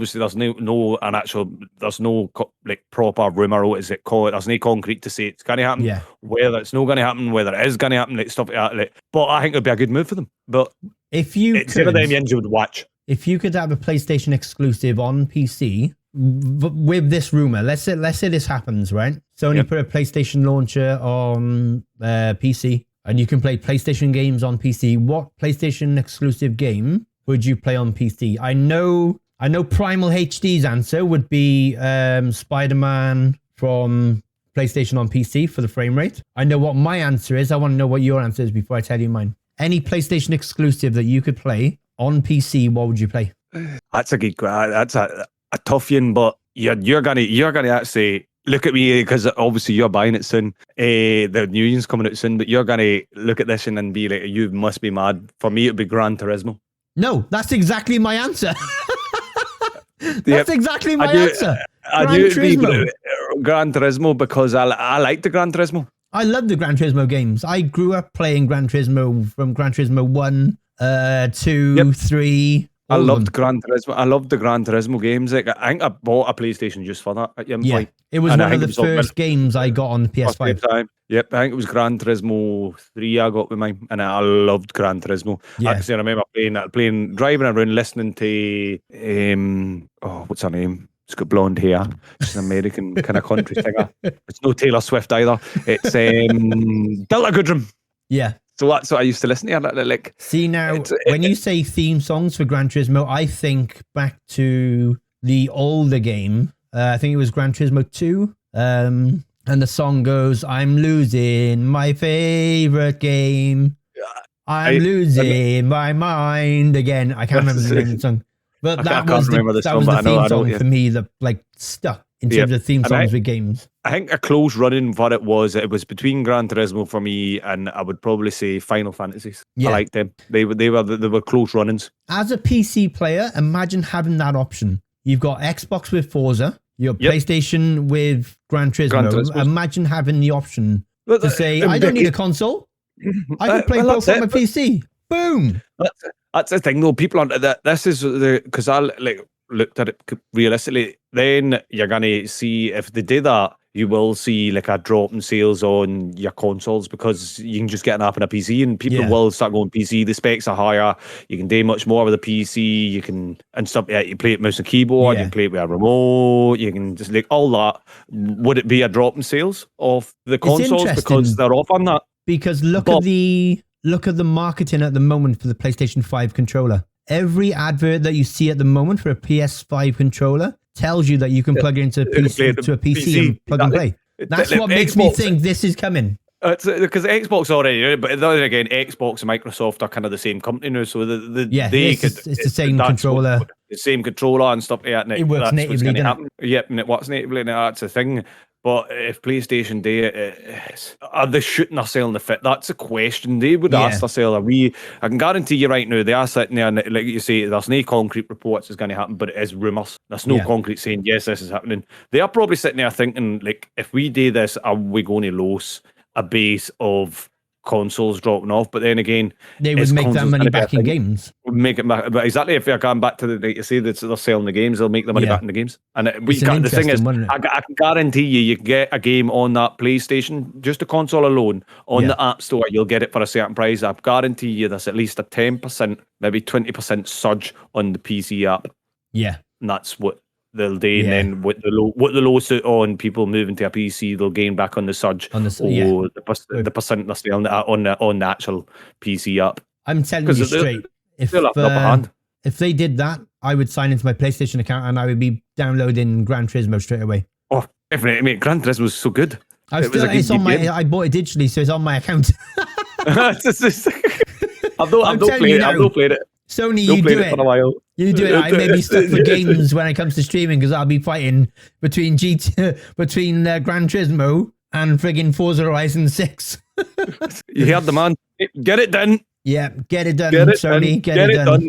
proper rumor, what is it called? There's no concrete to say it's going to happen. Yeah. Whether it's not going to happen, whether it is going to happen, like stuff like that. Like, but I think it'd be a good move for them. But if you would watch. If you could have a PlayStation exclusive on PC with this rumor, let's say this happens, right? Sony put a PlayStation launcher on PC. And you can play PlayStation games on PC. What PlayStation exclusive game would you play on PC? I know Primal HD's answer would be Spider-Man from PlayStation on PC for the frame rate. I know what my answer is. I want to know what your answer is before I tell you mine. Any PlayStation exclusive that you could play on PC, what would you play? That's a good question. That's a tough one, but you're gonna actually look at me, because obviously you're buying it soon. The new one's coming out soon, but you're gonna look at this and then be like, you must be mad. For me, it'd be Gran Turismo. No, that's exactly my answer. That's exactly my answer. Gran Turismo, because I like the Gran Turismo. I love the Gran Turismo games. I grew up playing Gran Turismo from Gran Turismo 1, 2, 3. I loved Gran Turismo. I loved the Gran Turismo games. Like, I think I bought a PlayStation just for that at young point. It was one of the first games I got on the PS5. Yep, I think it was Gran Turismo 3 I got with mine, and I loved Gran Turismo. Yeah. Actually, I remember driving around, listening to what's her name? She's got blonde hair. She's an American kind of country singer. It's no Taylor Swift either. It's Delta Goodrem. Yeah. So that's what I used to listen to. Like, see, now when you say theme songs for Gran Turismo, I think back to the older game. I think it was Gran Turismo 2. And the song goes, "I'm losing my favorite game. I'm losing my mind again." I can't remember the name of the song, but that was the theme song for me that like stuck in terms of theme songs with games. I think a close running for it was between Gran Turismo for me, and I would probably say Final Fantasies. Yeah. I liked them. They were close runnings. As a PC player, imagine having that option. You've got Xbox with Forza, your PlayStation with Gran Turismo. Imagine having the option to say, I don't need a console. I can play both on my PC. Boom. That's the thing, though. People on that. This is because I looked at it realistically. Then you're gonna see, if they did that, you will see like a drop in sales on your consoles, because you can just get an app on a PC, and people will start going PC. The specs are higher. You can do much more with a PC. You can and stuff. You play it mouse and keyboard. You can play it with a remote. You can just like all that. Would it be a drop in sales of the consoles because they're off on that? Because look at the marketing at the moment for the PlayStation 5 controller. Every advert that you see at the moment for a PS5 controller tells you that you can plug it into a PC and plug and play. That's what makes me think this is coming. It's because Xbox already, but then again, Xbox and Microsoft are kind of the same company now, so it's the same controller, the same controller and stuff. Yeah, it works natively. Yep, and it works natively. And that's the thing. But if PlayStation do it, are they shooting themselves in the foot? That's a question they would ask themselves. I can guarantee you right now, they are sitting there, and like you say, there's no concrete reports is going to happen, but it is rumours. There's no concrete saying, yes, this is happening. They are probably sitting there thinking, like, if we do this, are we going to lose a base of consoles dropping off. But then again, they would make that money back in games. Make it back, but exactly. If they're going back to the, like you say, that they're selling the games, they'll make the money back in the games. And the thing is, I can guarantee you can get a game on that PlayStation, just a console alone, on the App Store. You'll get it for a certain price. I guarantee you there's at least a 10%, maybe 20% surge on the PC app. Yeah, and that's what they'll do. And then with the lawsuit on people moving to a PC, they'll gain back on the surge. The percent they're still on the actual PC app. I'm telling you straight, if they did that, I would sign into my PlayStation account and I would be downloading Gran Turismo straight away. Oh, definitely. I mean, Gran Turismo was so good. I bought it digitally, so it's on my account. I've not played it. Sony, you do it. For a while. You do it. I may be stuck for games when it comes to streaming because I'll be fighting between Gran Turismo and friggin' Forza Horizon 6. You heard the man. Get it done. Yeah, get it done, Sony. Get it done.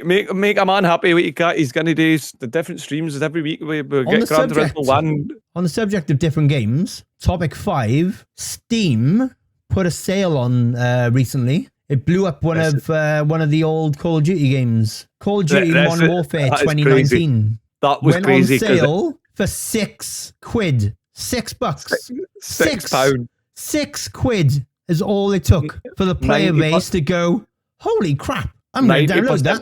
Make a man happy. What he's going to do the different streams every week. We'll get Gran Turismo 1. On the subject of different games, topic 5, Steam put a sale on recently. It blew up one of the old Call of Duty games. Call of Duty Modern Warfare 2019. Crazy. That was crazy. Went on sale for £6. $6. £6. £6 is all it took for the player base to go, holy crap, I'm going to download that.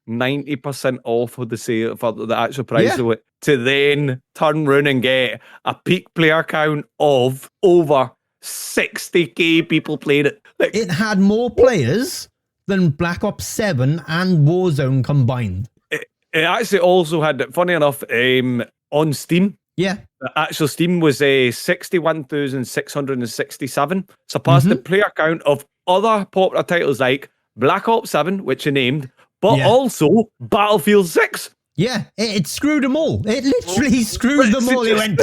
90% off of the sale for the actual price of it, to then turn around and get a peak player count of over 60k people played it. Like, it had more players than Black Ops 7 and Warzone combined. It actually also had, funny enough, on Steam. Yeah. The actual Steam was 61,667. Surpassed the player count of other popular titles like Black Ops 7, which you named, but also Battlefield 6. Yeah, it screwed them all. It literally screwed them all. It went...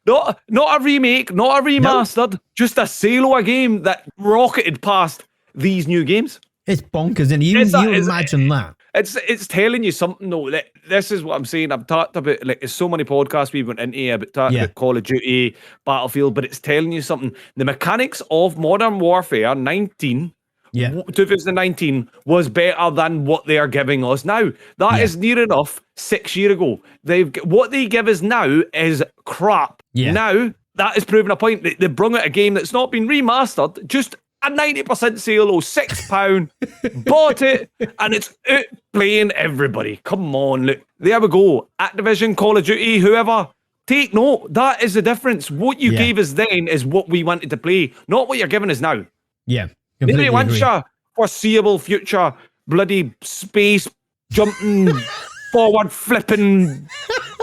Not a remake, not a remastered, just a sale of a game that rocketed past these new games. It's bonkers, and you imagine that. It's telling you something though. This is what I'm saying. I've talked about, like, there's so many podcasts we went into about Call of Duty, Battlefield, but it's telling you something. The mechanics of Modern Warfare 2019 was better than what they are giving us now. That is near enough 6 years ago. What they give us now is crap. Yeah. Now that is proving a point. They brought out a game that's not been remastered, just a 90% sale of £6. Bought it, and it's out playing everybody. Come on, look. There we go. Activision, Call of Duty, whoever. Take note. That is the difference. What you gave us then is what we wanted to play, not what you're giving us now. Yeah. Maybe wants your foreseeable future bloody space jumping, forward flipping,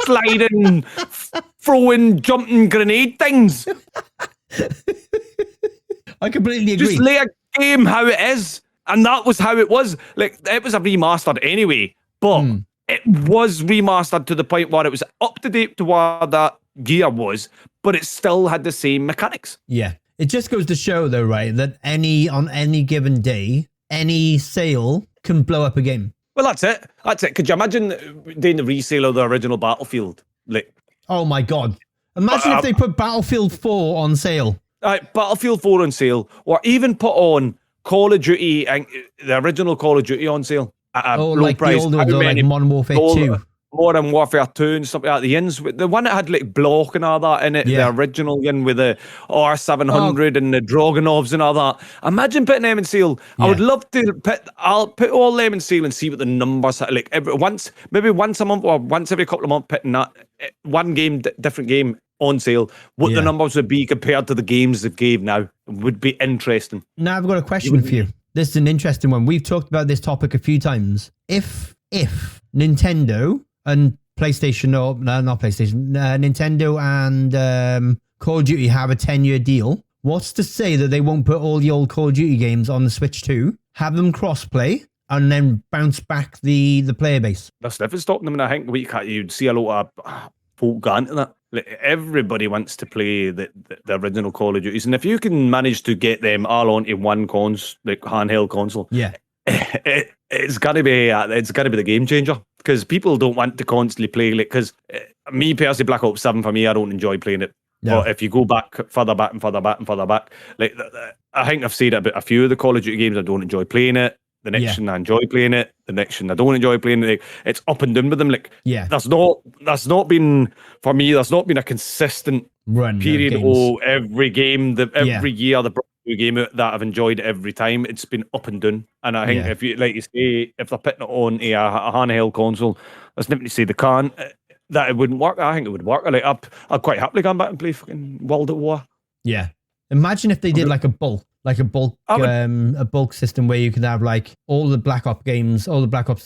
sliding, throwing, jumping grenade things. I completely agree. Just lay a game how it is, and that was how it was. Like, it was a remastered anyway, but it was remastered to the point where it was up to date to where that gear was, but it still had the same mechanics. Yeah. It just goes to show, though, right, that on any given day, any sale can blow up a game. Well, that's it. Could you imagine doing the resale of the original Battlefield? Like, oh my God! Imagine if they put Battlefield 4 on sale. Battlefield 4 on sale, or even put on Call of Duty, the original Call of Duty on sale at a low price. The old ones, like Modern Warfare 2. Modern Warfare 2 and something like that. The one that had like block and all that in it, the original one with the R700 and the Dragunovs and all that. Imagine putting them in sale. I would love to I'll put all them in sale and see what the numbers are like. Maybe once a month or once every couple of months, putting that one game, different game on sale, what the numbers would be compared to the games they've gave now. It would be interesting. Now I've got a question for you. This is an interesting one. We've talked about this topic a few times. If Nintendo and PlayStation, or no, not PlayStation, Nintendo and Call of Duty have a 10-year deal, what's to say that they won't put all the old Call of Duty games on the Switch too, have them cross-play, and then bounce back the player base? That's never stopping them, and I think you'd see a lot of folk going to that. Like, everybody wants to play the original Call of Duties, and if you can manage to get them all onto one handheld console, it's got to be the game changer, because people don't want to constantly play. Like, because me personally, Black Ops 7 for me, I don't enjoy playing it. No. But if you go back further back and further back and further back, like I think I've said about a few of the Call of Duty games, I don't enjoy playing it. The next one I enjoy playing it. The next one I don't enjoy playing it. Like, it's up and down with them. Like that's not been for me. There's not been a consistent run period. Every game, every year the new game that I've enjoyed every time. It's been up and down. And I think if you like you say, if they're putting it on a handheld console, there's nothing to say they can't. That it wouldn't work. I think it would work. Like I'd quite happily come back and play fucking World at War. Yeah. Imagine if they did like a bulk system where you could have like all the Black Ops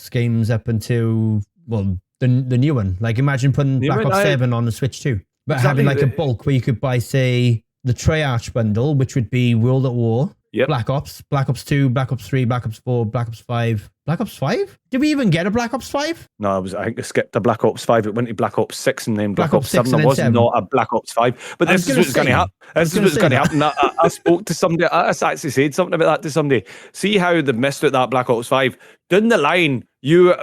games up until the new one. Like imagine putting Black Ops 7 on the Switch too, but having like a bulk where you could buy, say, the Treyarch bundle, which would be World at War, Black Ops 2, Black Ops 3, Black Ops 4, Black Ops 5. Black Ops 5? Did we even get a Black Ops 5? No, I think I skipped the Black Ops 5. It went to Black Ops 6 and then Black Ops 7. There was not a Black Ops 5. But this is what's going to happen. This is what's going to happen. I spoke to somebody. I actually said something about that to somebody. See how they've missed out that Black Ops 5. Down the line,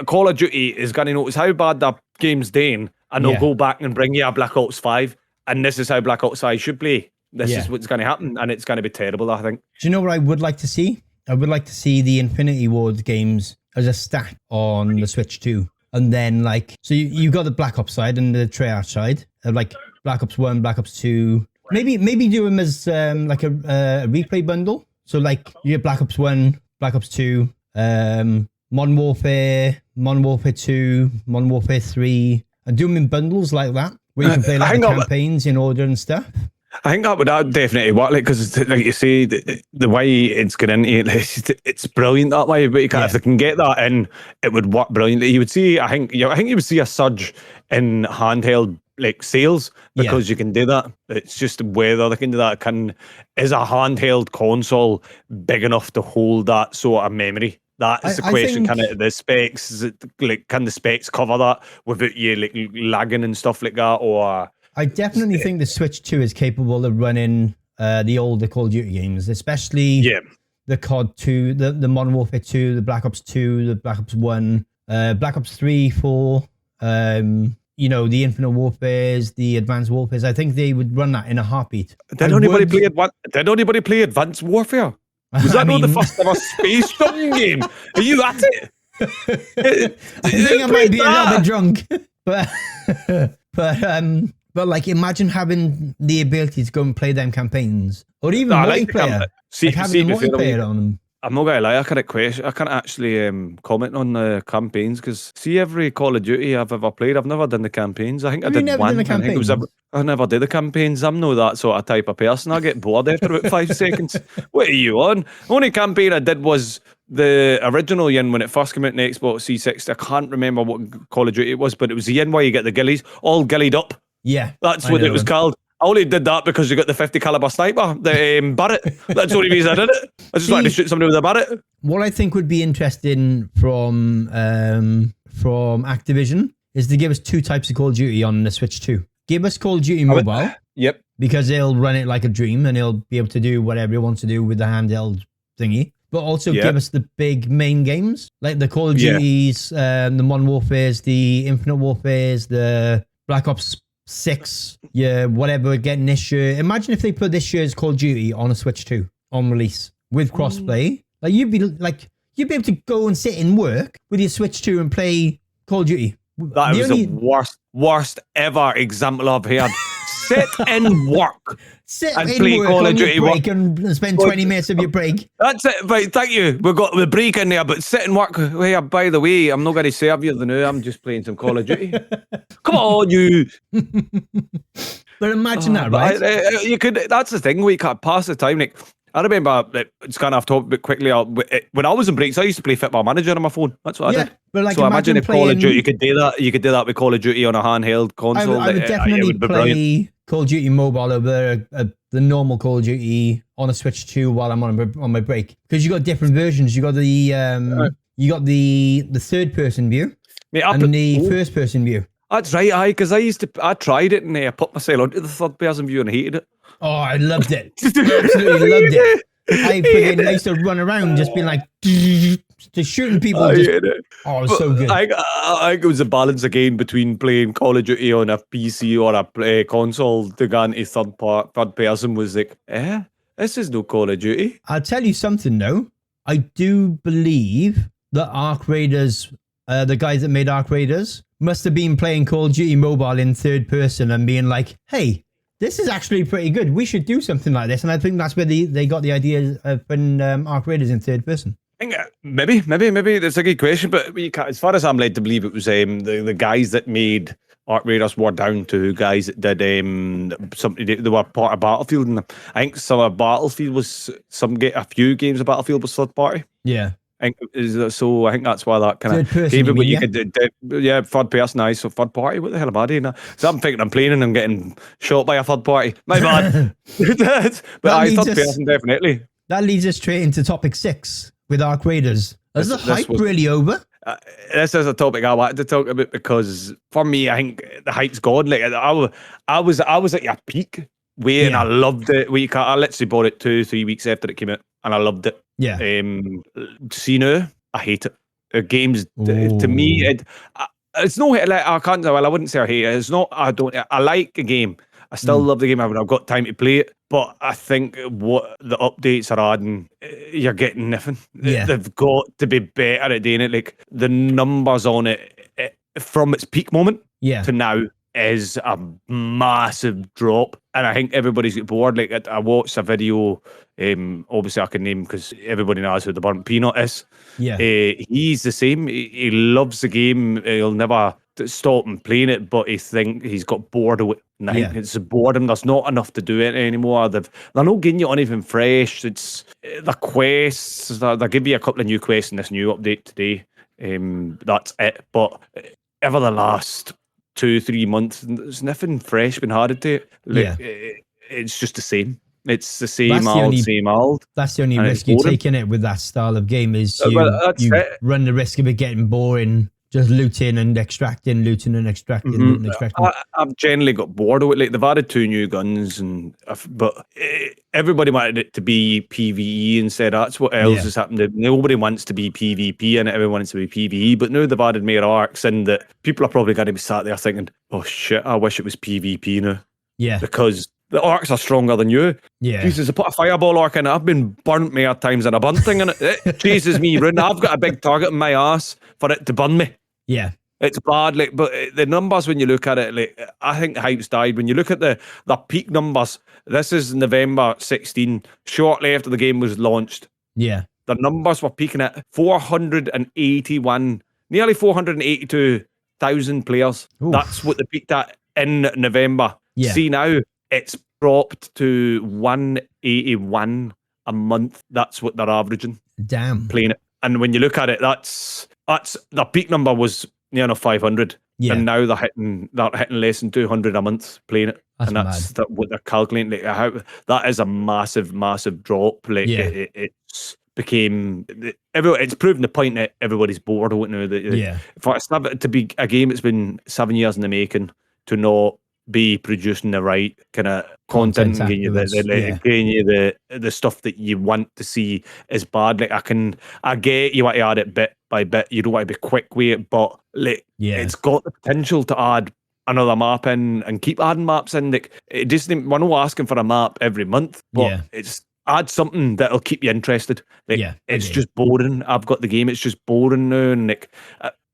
Call of Duty is going to notice how bad that game's doing, and they'll go back and bring you a Black Ops 5. And this is how Black Ops 5 should play. This is what's going to happen, and it's going to be terrible, I think. Do you know what I would like to see? I would like to see the Infinity Ward games as a stack on the Switch 2. And then, like, so you got the Black Ops side and the Treyarch side, like Black Ops 1, Black Ops 2. Maybe do them as like a replay bundle. So, like, you get Black Ops 1, Black Ops 2, Modern Warfare 2, Modern Warfare 3, and do them in bundles like that, where you can play like the campaigns in order and stuff. I think that would definitely work, like, because like you say, the way it's going into it's brilliant that way. But if they can get that in, it would work brilliantly. You would see, I think you would see a surge in handheld like sales because you can do that. It's just whether they can do that. Is a handheld console big enough to hold that sort of memory? That is the question. Can the specs can the specs cover that without you like lagging and stuff like that? Or I definitely think the Switch 2 is capable of running the older Call of Duty games, especially the COD 2, the Modern Warfare 2, the Black Ops 2, the Black Ops 1, Black Ops 3, 4, the Infinite Warfares, the Advanced Warfares. I think they would run that in a heartbeat. Did anybody play Advanced Warfare? Was that not the first ever space shooting game? Are you at it? I think I might be a little bit drunk, but like, imagine having the ability to go and play them campaigns, or even multiplayer. Having multiplayer on them. I'm not gonna lie, I can't actually comment on the campaigns, because see, every Call of Duty I've ever played, I've never done the campaigns. I think I did one. I never did the campaigns. I'm not that sort of type of person. I get bored after about 5 seconds. What are you on? The only campaign I did was the original yin when it first came out in the Xbox 360. I can't remember what Call of Duty it was, but it was the yin where you get the ghillies all gillied up. Yeah, that's what it was called. I only did that because you got the 50 caliber sniper, the Barrett. That's the only reason I did it. I just wanted to shoot somebody with a Barrett. What I think would be interesting from Activision is to give us 2 types of Call of Duty on the Switch 2. Give us Call of Duty Mobile. Yep. Because they'll run it like a dream and he'll be able to do whatever he wants to do with the handheld thingy. But also give us the big main games, like the Call of Duties, the Modern Warfares, the Infinite Warfares, the Black Ops 6, whatever, getting this year. Imagine if they put this year's Call of Duty on a Switch 2 on release with crossplay. Like you'd be able to go and sit and work with your Switch 2 and play Call of Duty. That was the worst ever example I've heard. Sit and work. Sit and play Call of Duty and spend 20 minutes of your break. That's it. Right, thank you. We've got the break in there, but sit and work. Hey, by the way, I'm not going to serve you the new. I'm just playing some Call of Duty. Come on, you. But imagine that, right? You could. That's the thing. We can't pass the time. Like, I remember, it's kind of talked about quickly. When I was in breaks, I used to play Football Manager on my phone. That's what I did. But like, so imagine if Call of Duty, you could do that. You could do that with Call of Duty on a handheld console. I would definitely play Call of Duty Mobile over the normal Call of Duty on a Switch 2 while I'm on my break, because you got different versions. You got the third person view and the first person view. That's right, because I tried it and I put myself onto the third person view and I hated it. Oh, I loved it. Absolutely loved it. I freaking used to run around just being like, just shooting people. Oh, it's so good. I think it was a balance again between playing Call of Duty on a PC or a console to go into third person was like, this is no Call of Duty. I'll tell you something though. I do believe that Arc Raiders, the guys that made Arc Raiders, must have been playing Call of Duty Mobile in third person and being like, hey, this is actually pretty good. We should do something like this. And I think that's where they got the idea of putting Arc Raiders in third person. I think maybe that's a good question, but as far as I'm led to believe, it was the guys that made Arc Raiders were down to guys that did something. They were part of Battlefield, and I think some of Battlefield was a few games of Battlefield was third party. Yeah. I think that's why that kind of gave it what you could do. Third person, nice. So third party, what the hell am I doing now? So I'm thinking I'm playing and I'm getting shot by a third party. My bad. But I third person, definitely. That leads us straight into topic 6 with Arc Raiders. Is the hype really over? This is a topic I wanted to talk about because for me, I think the hype's gone. Like I was at your peak way, and I loved it. I literally bought it 2-3 weeks after it came out, and I loved it. Yeah. See now, I hate it. Games to me, it's no like I can't. Well, I wouldn't say I hate it. It's not. I like a game. I still love the game. I've got time to play it. But I think what the updates are adding, you're getting nothing. Yeah. They've got to be better at doing it. Like the numbers on it from its peak moment to now is a massive drop. And I think everybody's get bored. Like I watched a video, obviously I can name because everybody knows who the Burnt Peanut is. Yeah. He's the same. He loves the game. He'll never stop and playing it, but he's got bored of it. And I think it's boredom. There's not enough to do it anymore. They're not getting you anything fresh. It's the quests. They'll give you a couple of new quests in this new update today. That's it. But over the last 2-3 months, there's nothing fresh been added to it. Like, it's just the same. It's the same old. That's the only risk you take in it with that style of game is you run the risk of it getting boring. Just looting and extracting, looting and extracting, looting and extracting. I've generally got bored of it. Like they've added 2 new guns, but everybody wanted it to be PvE instead. That's what else has happened. Nobody wants to be PvP, and everyone wants to be PvE. But now they've added more arcs, and that people are probably going to be sat there thinking, "Oh shit, I wish it was PvP now." Yeah, because the arcs are stronger than you. Yeah. Jesus, I put a fireball arc in it. I've been burnt more times than a bunting in it. It chases me around. I've got a big target in my ass for it to burn me. Yeah. It's bad, like, but the numbers when you look at it, like, I think the hype's died. When you look at the peak numbers, this is November 16, shortly after the game was launched. Yeah. The numbers were peaking at 481, nearly 482,000 players. Oof. That's what they peaked at in November. Yeah. See now, it's dropped to 181 a month. That's what they're averaging. Damn. Playing it. And when you look at it, that's the peak number was near enough 500. Yeah. And now they're hitting less than 200 a month playing it. That's what they're calculating. Like, that is a massive, massive drop. Like it's became it's proven the point that everybody's bored of it now. For it to be a game that's been 7 years in the making to not be producing the right kind of content and getting you the stuff that you want to see is bad. Like I get you want to add it bit by bit. You don't want to be quick with it, but like it's got the potential to add another map in and keep adding maps in. Like it just we're not asking for a map every month, but it's add something that'll keep you interested. Like it's just boring. I've got the game. It's just boring now, and like.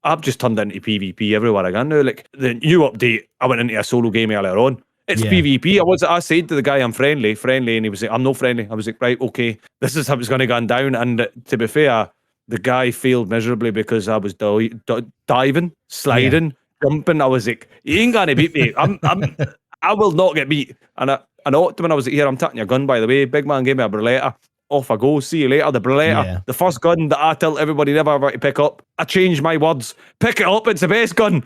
I've just turned into PvP everywhere again now. Like the new update, I went into a solo game earlier on. It's PvP. I said to the guy, I'm friendly, and he was like, I'm not friendly. I was like, right, okay, this is how it's going to go down. And to be fair, the guy failed miserably because I was diving, sliding, jumping. I was like, you ain't going to beat me. I will not get beat. And I knocked him and I was like, here, I'm taking your gun, by the way. Big man gave me a Beretta. Off I go, see you later. The Beretta, the first gun that I tell everybody never ever to pick up. I changed my words. Pick it up, it's the best gun.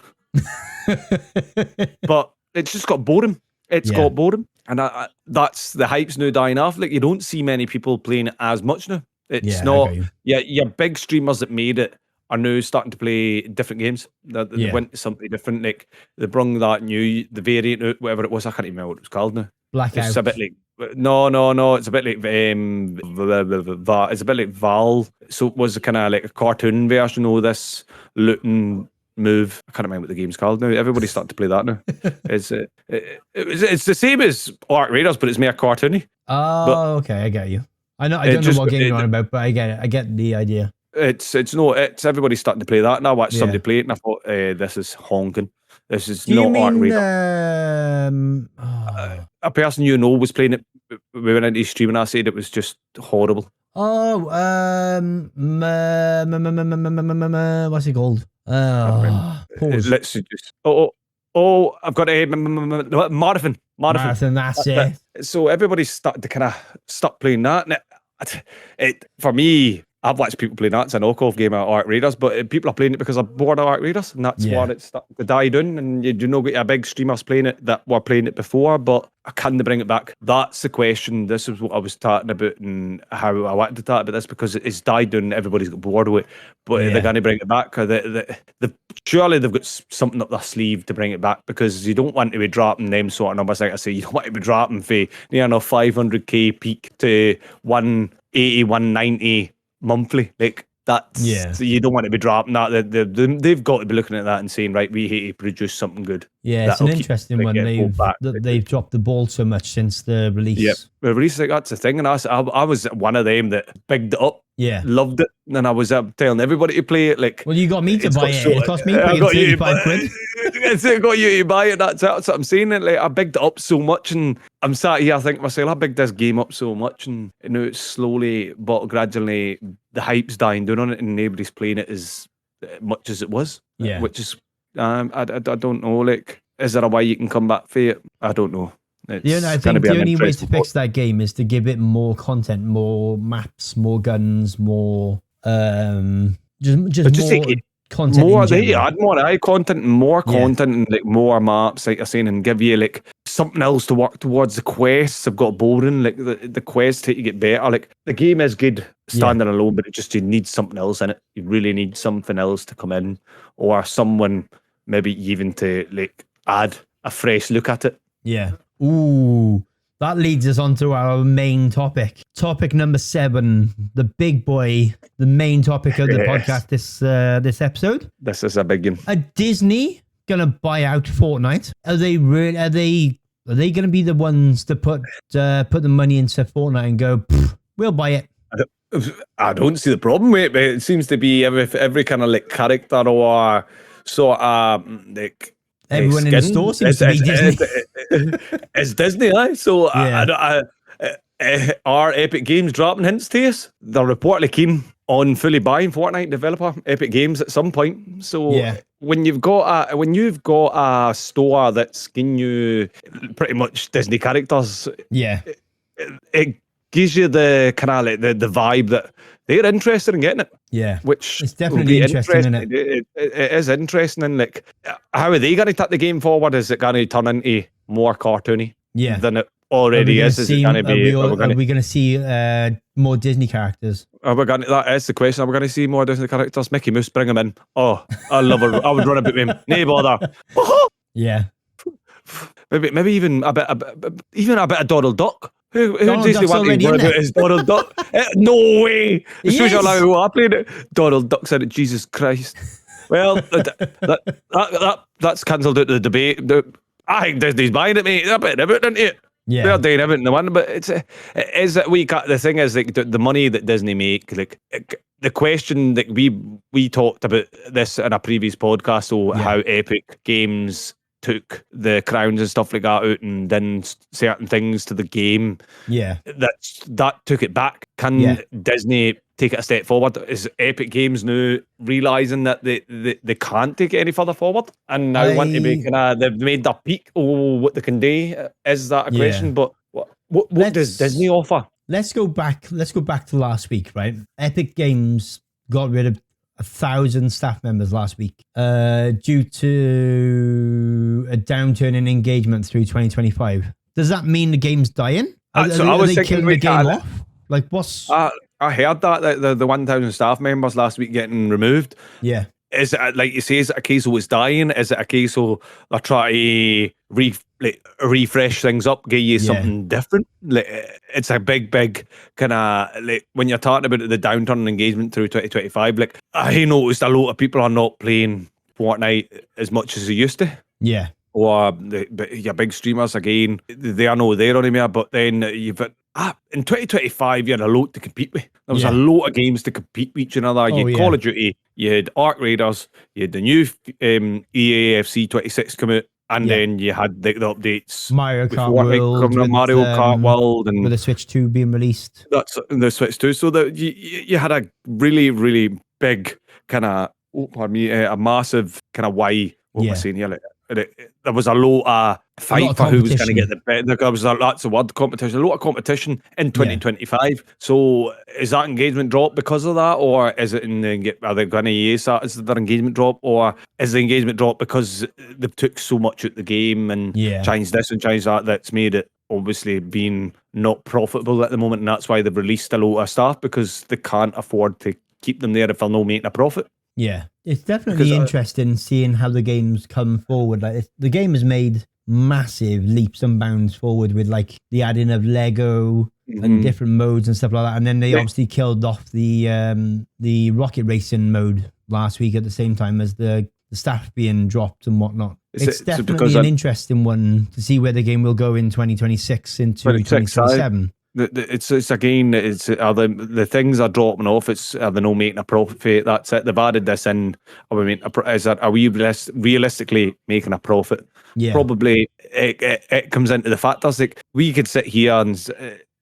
But it's just got boredom. It's got boredom. And that's the hype's now dying off. Like you don't see many people playing it as much now. It's not. Your big streamers that made it are now starting to play different games. They went to something different. Like they brung that the variant out, whatever it was. I can't even remember what it was called now. Blackout. It's a bit like No. It's a bit like it's a bit like Val. So it was kind of like a cartoon version of this looting move. I can't remember what the game's called now. Everybody's starting to play that now. It's the same as Ark Raiders, but it's more cartoony. Oh, okay, I get you. I don't know what game you're on about, but I get it. I get the idea. It's everybody's starting to play that, and I watched somebody play it, and I thought, this is honking. This is not Ark Raiders. A person you know was playing it. We went into his stream, and I said it was just horrible. Oh, what's it called? Let's just. I've got a Marathon. That's it. So everybody's starting to kind of stop playing that. And for me, I've watched people play that. It's a knockoff game of Ark Raiders, but people are playing it because they're bored of Ark Raiders, and that's what it's starting to die down. And you do not get a big streamers playing it that were playing it before, but I can bring it back. That's the question. This is what I was talking about, and how I wanted to talk about this, because it's died down. Everybody's got bored with it, but they're going to bring it back. Surely they've got something up their sleeve to bring it back, because you don't want to be dropping them sort of numbers. Like I say, you don't want to be dropping for 500k peak to 180, 190 monthly. Like that's you don't want to be dropping that. They've got to be looking at that and saying, right, we hate to produce something good. Yeah, it's an interesting one. They've dropped the ball so much since the release. Yeah, the release, like, that's the thing. And I was one of them that bigged it up. Yeah, loved it, and I was telling everybody to play it. Like, well, you got me to buy it. It cost me £35. It got you to buy it. That's what I'm saying. And like, I bigged it up so much, and I'm sat here, I think to myself, I bigged this game up so much, and now it's slowly but gradually the hype's dying down on it, and nobody's playing it as much as it was. Yeah, which is I don't know. Like, is there a way you can come back for it? I don't know. I think the only way to fix that game is to give it more content, more maps, more guns, more just more content. More, they add more content and more content and like more maps, like you're saying, and give you like something else to work towards. The quests have got boring. Like the quests take you get better. Like the game is good standing alone, but you need something else in it. You really need something else to come in, or someone maybe even to like add a fresh look at it. Yeah. Ooh, that leads us on to our main topic. Topic number 7, the big boy, the main topic of the podcast this episode. This is a big one. Are Disney gonna buy out Fortnite? Are they gonna be the ones to put the money into Fortnite and go, we'll buy it? I don't see the problem with it, but it seems to be every kind of like character or sort of like. Everyone in the store seems to be Disney. It's Disney, so are Epic Games dropping hints to us? They're reportedly keen on fully buying Fortnite developer Epic Games at some point. So when you've got a store that's giving you pretty much Disney characters, it gives you the kind of like the vibe that they're interested in getting it. Yeah, which it's definitely interesting, isn't it? It is interesting. And like, how are they going to take the game forward? Is it going to turn into more cartoony than it already is? Is it going to be? Are we going to see more Disney characters? That is the question. Are we going to see more Disney characters? Mickey Mouse, bring him in. Oh, I love her. I would run about with him. No bother. Yeah. Maybe even a bit of Donald Duck. Who Disney wanted to about is Donald Duck? No way! As soon as who I played it, Donald Duck said it. Jesus Christ! Well, that's cancelled out the debate. I think Disney's buying it, mate. They're putting everything into it. Yeah, they're doing everything they want. But the thing is, like, the money that Disney make, like the question that we talked about this in a previous podcast. So how Epic Games took the crowns and stuff like that out and then certain things to the game. Yeah. That took it back. Can Disney take it a step forward? Is Epic Games now realising that they can't take it any further forward? And now want to be they've made their peak what they can do? Is that a question? But what does Disney offer? Let's go back to last week, right? Epic Games got rid of 1,000 staff members last week due to a downturn in engagement through 2025. Does that mean the game's dying? Are they killing the game off? Like, what's... I heard that the 1,000 staff members last week getting removed. Yeah. Is it, like you say, is it a case of it's dying? Is it a case of they're trying to refresh things up, give you something different. Like, it's a big kind of, like, when you're talking about the downturn in engagement through 2025, like, I noticed a lot of people are not playing Fortnite as much as they used to. Yeah. Or your big streamers, again, they are not there anymore. But then you've got, in 2025, you had a lot to compete with. There was a lot of games to compete with each another. You had Call of Duty, you had Ark Raiders, you had the new EA FC 26 come out, and then you had the updates. Mario Kart World, with, Mario Kart World, and with the Switch 2 being released. That's the Switch 2. So that you had a really, really big kind of, a massive kind of why. What we're saying here, like, there was a lot of fight for who was going to get the bet. There was lots of word competition, a lot of competition in 2025. So is that engagement drop because of that, or is it are they going to use that as their engagement drop, or is the engagement drop because they've took so much out the game and changed this and changed that, that's made it obviously being not profitable at the moment, and that's why they've released a lot of stuff, because they can't afford to keep them there if they're not making a profit. Yeah, it's definitely interesting seeing how the game's come forward. Like, the game has made massive leaps and bounds forward with, like, the adding of Lego and different modes and stuff like that. And then they obviously killed off the rocket racing mode last week at the same time as the staff being dropped and whatnot. It's definitely an interesting one to see where the game will go in 2026 into 2027. It's again, are the things are dropping off. Are they not making a profit? That's it. They've added this in. Are we realistically making a profit? Yeah. Probably. It comes into the factors. Like, we could sit here and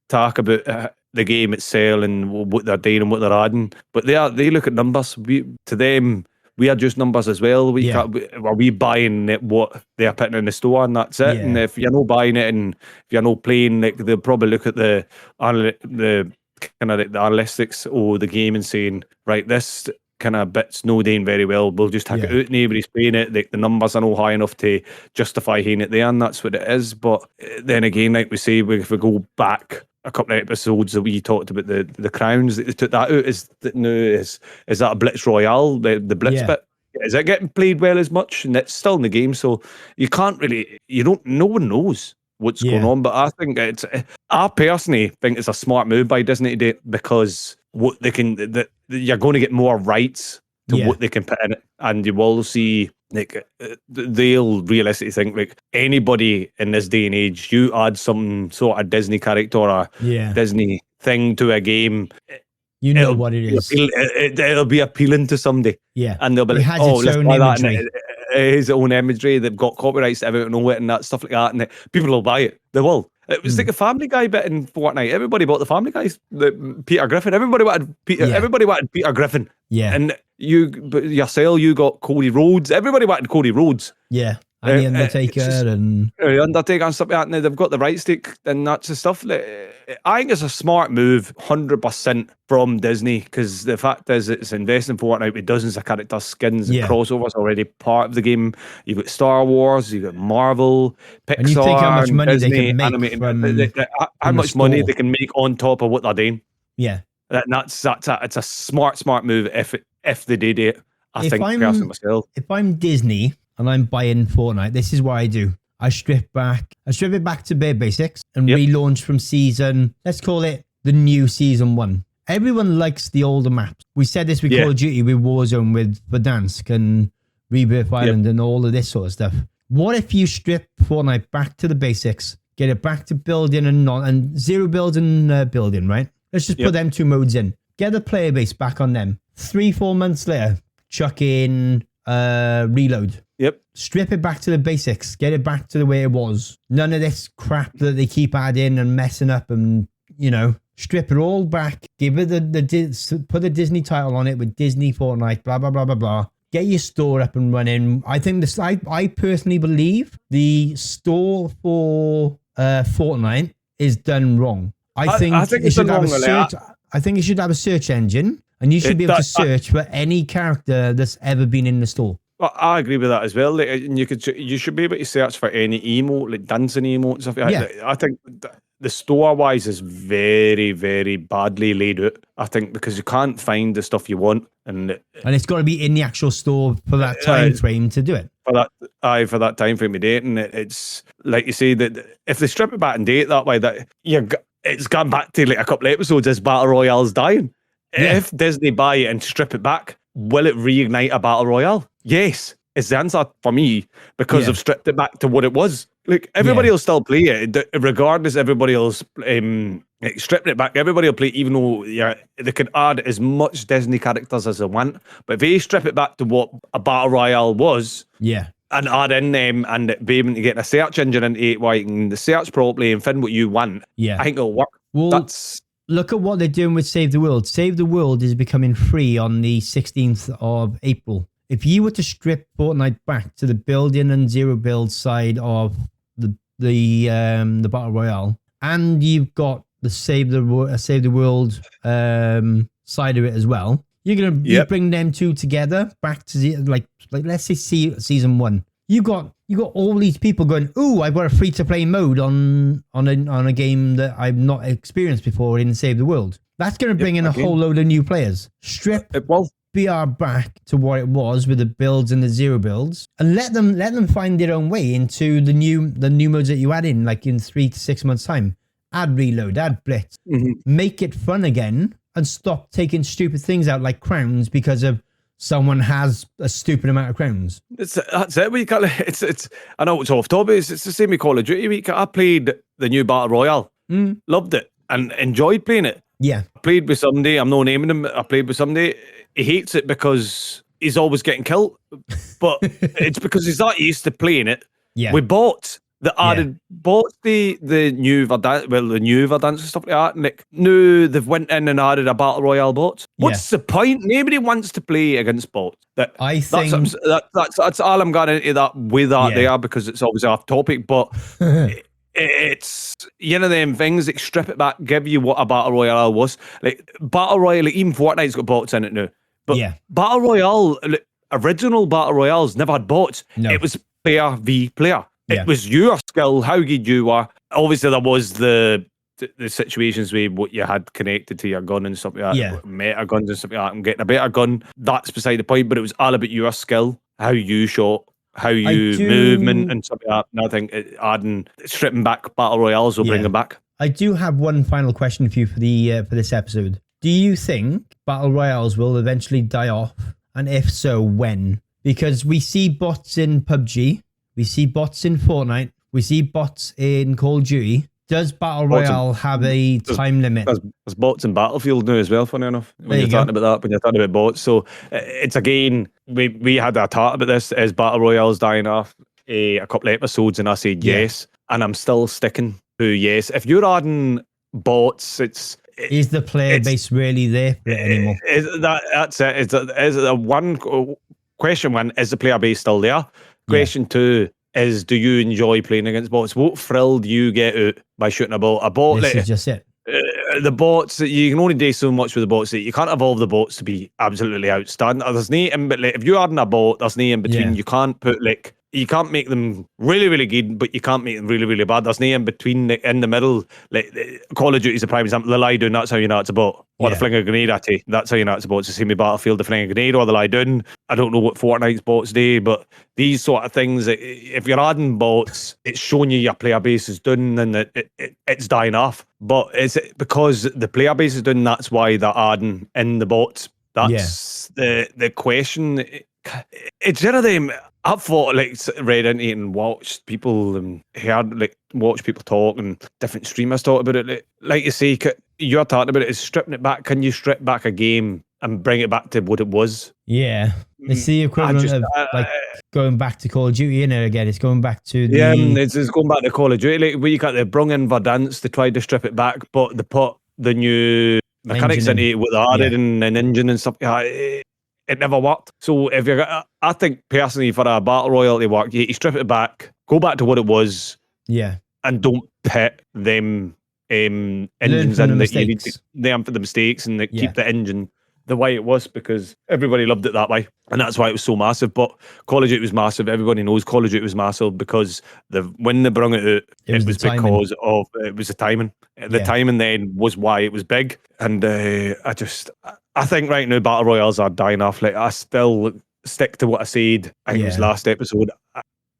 talk about the game itself and what they're doing and what they're adding, but they look at numbers. To them, we are just numbers as well. Are we buying it, what they're putting in the store, and that's it? And if you're not buying it and if you're not playing, like, they'll probably look at the kind of the analytics or the game and saying, right, this kind of bit's no doing very well, we'll just take it out. Nobody's playing it. The numbers are not high enough to justify having it there, and that's what it is. But then again, like we say, if we go back a couple of episodes that we talked about the crowns, they took that out. Is that a Blitz Royale, the Blitz bit? Is it getting played well as much? And it's still in the game, so you can't really, no one knows what's going on. But I think I personally think it's a smart move by Disney to do it, because what they can, you're going to get more rights to what they can put in it, and you will see, like, they'll realistically think, like, anybody in this day and age, you add some sort of Disney character or Disney thing to a game, you know what it is. It'll be appealing to somebody, and they'll be like, let's buy that. And his own imagery, they've got copyrights to everything on it and that stuff like that, and people will buy it. They will. It was like a Family Guy bit in Fortnite. Everybody bought the Family Guys. Peter Griffin. Everybody wanted Peter. Everybody wanted Peter Griffin. Yeah. And you got Cody Rhodes. Everybody wanted Cody Rhodes. Yeah. And the Undertaker and stuff like that. Now they've got the right stick and that's the stuff. I think it's a smart move, 100% from Disney, because the fact is it's investing in Fortnite with dozens of characters, skins, and crossovers already part of the game. You've got Star Wars, you've got Marvel, Pixar, and you think how much money Disney, they can make animated, how much money they can make on top of what they're doing. Yeah, it's a smart move if they did it. I think personally myself. If I'm Disney and I'm buying Fortnite, this is what I do. I strip it back to bare basics and relaunch from season, let's call it the new season 1. Everyone likes the older maps. We said this with Call of Duty, with Warzone, with Verdansk and Rebirth Island and all of this sort of stuff. What if you strip Fortnite back to the basics, get it back to building and zero build and building, right? Let's just put them 2 modes in. Get the player base back on them. 3-4 months later, chuck in reload. Yep. Strip it back to the basics. Get it back to the way it was. None of this crap that they keep adding and messing up, and, strip it all back. Give it put the Disney title on it with Disney Fortnite, blah, blah, blah, blah, blah. Get your store up and running. I think I personally believe the store for Fortnite is done wrong. I think it should have a search. I think it should have a search engine, and you should be able to search for any character that's ever been in the store. I agree with that as well. Like, and you should be able to search for any emote, like dancing emote and stuff. I think the store-wise is very, very badly laid out. I think because you can't find the stuff you want, and it's got to be in the actual store for that time frame to do it. For that, for that time frame of date, and it's like you say that if they strip it back and date that way, that it's gone back to like a couple of episodes as Battle Royale's dying. Yeah. If Disney buy it and strip it back, will it reignite a Battle Royale? Yes, is the answer for me, because they've stripped it back to what it was. Like, everybody will still play it, regardless. Everybody else stripping it back. Everybody will play, even though they could add as much Disney characters as they want. But if they strip it back to what a Battle Royale was, and add in them and be able to get a search engine into it, where you can search properly and find what you want, I think it'll work. Well, look at what they're doing with Save the World. Save the World is becoming free on the 16th of April. If you were to strip Fortnite back to the building and zero build side of the Battle Royale, and you've got the Save the World side of it as well, you're gonna you bring them two together back to the, like let's say season 1. You got all these people going, ooh, I've got a free to play mode on a game that I've not experienced before in Save the World. That's going to bring in a whole load of new players. Strip BR back to what it was with the builds and the zero builds, and let them find their own way into the new modes that you add in, like in 3 to 6 months time. Add reload, add blitz, make it fun again, and stop taking stupid things out like crowns because of someone has a stupid amount of crowns. That's it. It's. I know it's off topic. It's the same with Call of Duty. I played the new Battle Royale, loved it, and enjoyed playing it. Yeah, I played with somebody. I'm not naming him. I played with somebody. He hates it because he's always getting killed, but it's because he's not used to playing it. Yeah, we bought the added, bought the new Verdance, the new Verdance and stuff like that. And now they've went in and added a Battle Royale bot. What's the point? Nobody wants to play against bots. That's all I'm going into that with that there, because it's obviously off topic, but it's them things that strip it back, give you what a Battle Royale was. Like Battle Royale, like, even Fortnite's got bots in it now. But Battle Royale, original Battle Royales never had bots. No. It was player v player. It was your skill, how good you were. Obviously, there was the situations where what you had connected to your gun and stuff like that, meta guns and stuff like that, and getting a better gun. That's beside the point, but it was all about your skill, how you shot, how you movement and stuff like that. And I think stripping back Battle Royales will bring them back. I do have one final question for you for this episode. Do you think Battle Royales will eventually die off? And if so, when? Because we see bots in PUBG, we see bots in Fortnite, we see bots in Call of Duty. Does Battle Royale have a time limit? There's bots in Battlefield now as well, funny enough. When you're talking about that, when you're talking about bots. So it's again, we had a talk about this, as Battle Royale's dying off a couple of episodes, and I said yes. And I'm still sticking to yes. If you're adding bots, is the player base really there for it anymore? That's it. Is the one question one, is the player base still there? Question two is, do you enjoy playing against bots? What thrill do you get out by shooting a bot? A bot, this is just it. The bots, you can only do so much with the bots that you can't evolve the bots to be absolutely outstanding. There's no if you're adding a bot, there's no in between. You can't put you can't make them really, really good, but you can't make them really, really bad. There's no in between, in the middle. Like Call of Duty is a prime example. The lie down, that's how you know it's a bot. Or the fling a grenade at you, that's how you know it's a bot. It's the same with Battlefield, the fling a grenade or the lie down. I don't know what Fortnite's bots do, but these sort of things, if you're adding bots, it's showing you your player base is down and it's dying off. But is it because the player base is down, that's why they're adding in the bots? That's the question. It's one of them. I've thought, read into it and watched people and heard, watch people talk and different streamers talk about it. Like you say, you're talking about it, is stripping it back. Can you strip back a game and bring it back to what it was? Yeah. It's the equivalent of going back to Call of Duty, again. It's going back to the... Yeah, it's going back to Call of Duty. They brung in Verdance to try to strip it back, but they put the new mechanics into it with the added and an engine and stuff. It never worked. So I think personally, for a Battle Royale to work, you strip it back, go back to what it was, and don't pit them engines in that you need to learn for the mistakes and keep the engine the way it was, because everybody loved it that way, and that's why it was so massive. But Call of Duty was massive. Everybody knows Call of Duty was massive because when they brung it out, it was because of it was the timing. The timing then was why it was big, and I think right now Battle Royales are dying off. I still stick to what I said. I think it was last episode.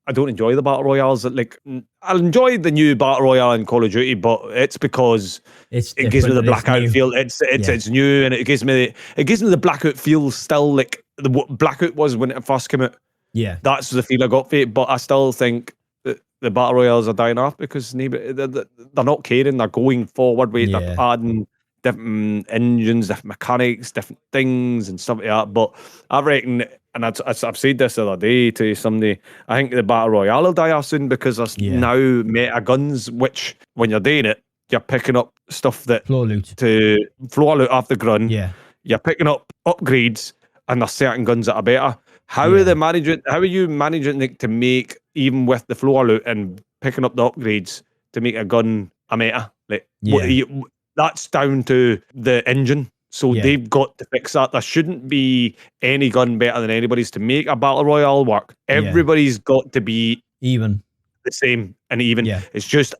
I don't enjoy the battle royales. Like, I enjoy the new battle royale in Call of Duty, but it's because it gives me the blackout feel. It's new, and it gives me the blackout feel still like the blackout was when it first came out. Yeah, that's the feel I got for it. But I still think that the battle royales are dying off because they're not caring. They're going forward with they're adding different engines, different mechanics, different things and stuff like that. But I reckon, and I've said this the other day to somebody, I think the battle royale will die off soon because there's now meta guns, which when you're doing it, you're picking up stuff that floor loot off the ground. Yeah, you're picking up upgrades, and there's certain guns that are better. How are they managing? How are you managing to make, even with the floor loot and picking up the upgrades, to make a gun a meta? Like, that's down to the engine. So they've got to fix that. There shouldn't be any gun better than anybody's to make a battle royale work. Everybody's got to be even, the same and even. It's just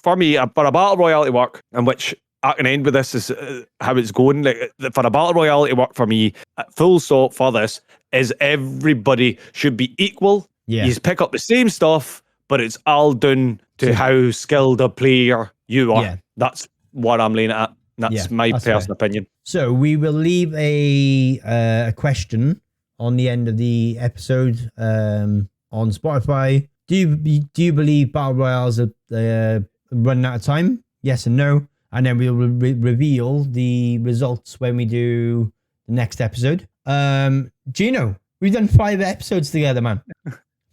for me, for a battle royale to work, and which I can end with this is how it's going. Like, for a battle royale to work for me, full stop for this is everybody should be equal. You pick up the same stuff, but it's all down to how skilled a player you are. That's what I'm leaning at. That's my personal opinion. So we will leave a question on the end of the episode on Spotify. Do you believe battle royales are running out of time? Yes and no. And then we'll reveal the results when we do the next episode. Gino, we've done 5 episodes together, man.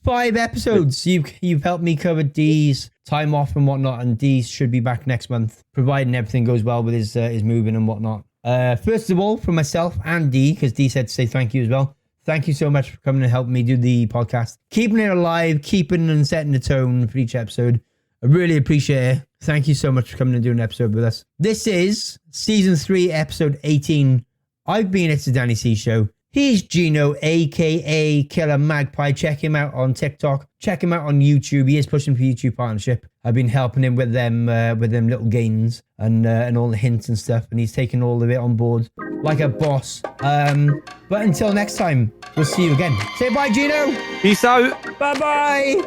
5 episodes. You've helped me cover D's time off and whatnot, and D should be back next month, providing everything goes well with his moving and whatnot. First of all, for myself and D, because D said to say thank you as well. Thank you so much for coming and helping me do the podcast, keeping it alive, keeping and setting the tone for each episode. I really appreciate it. Thank you so much for coming and doing an episode with us. This is season 3, episode 18. I've been It's the Danny C Show. He's Gino, aka Killer Magpie. Check him out on TikTok. Check him out on YouTube. He is pushing for YouTube partnership. I've been helping him with them little gains and all the hints and stuff, and he's taken all of it on board like a boss. But until next time, we'll see you again. Say bye, Gino. Peace out. Bye bye.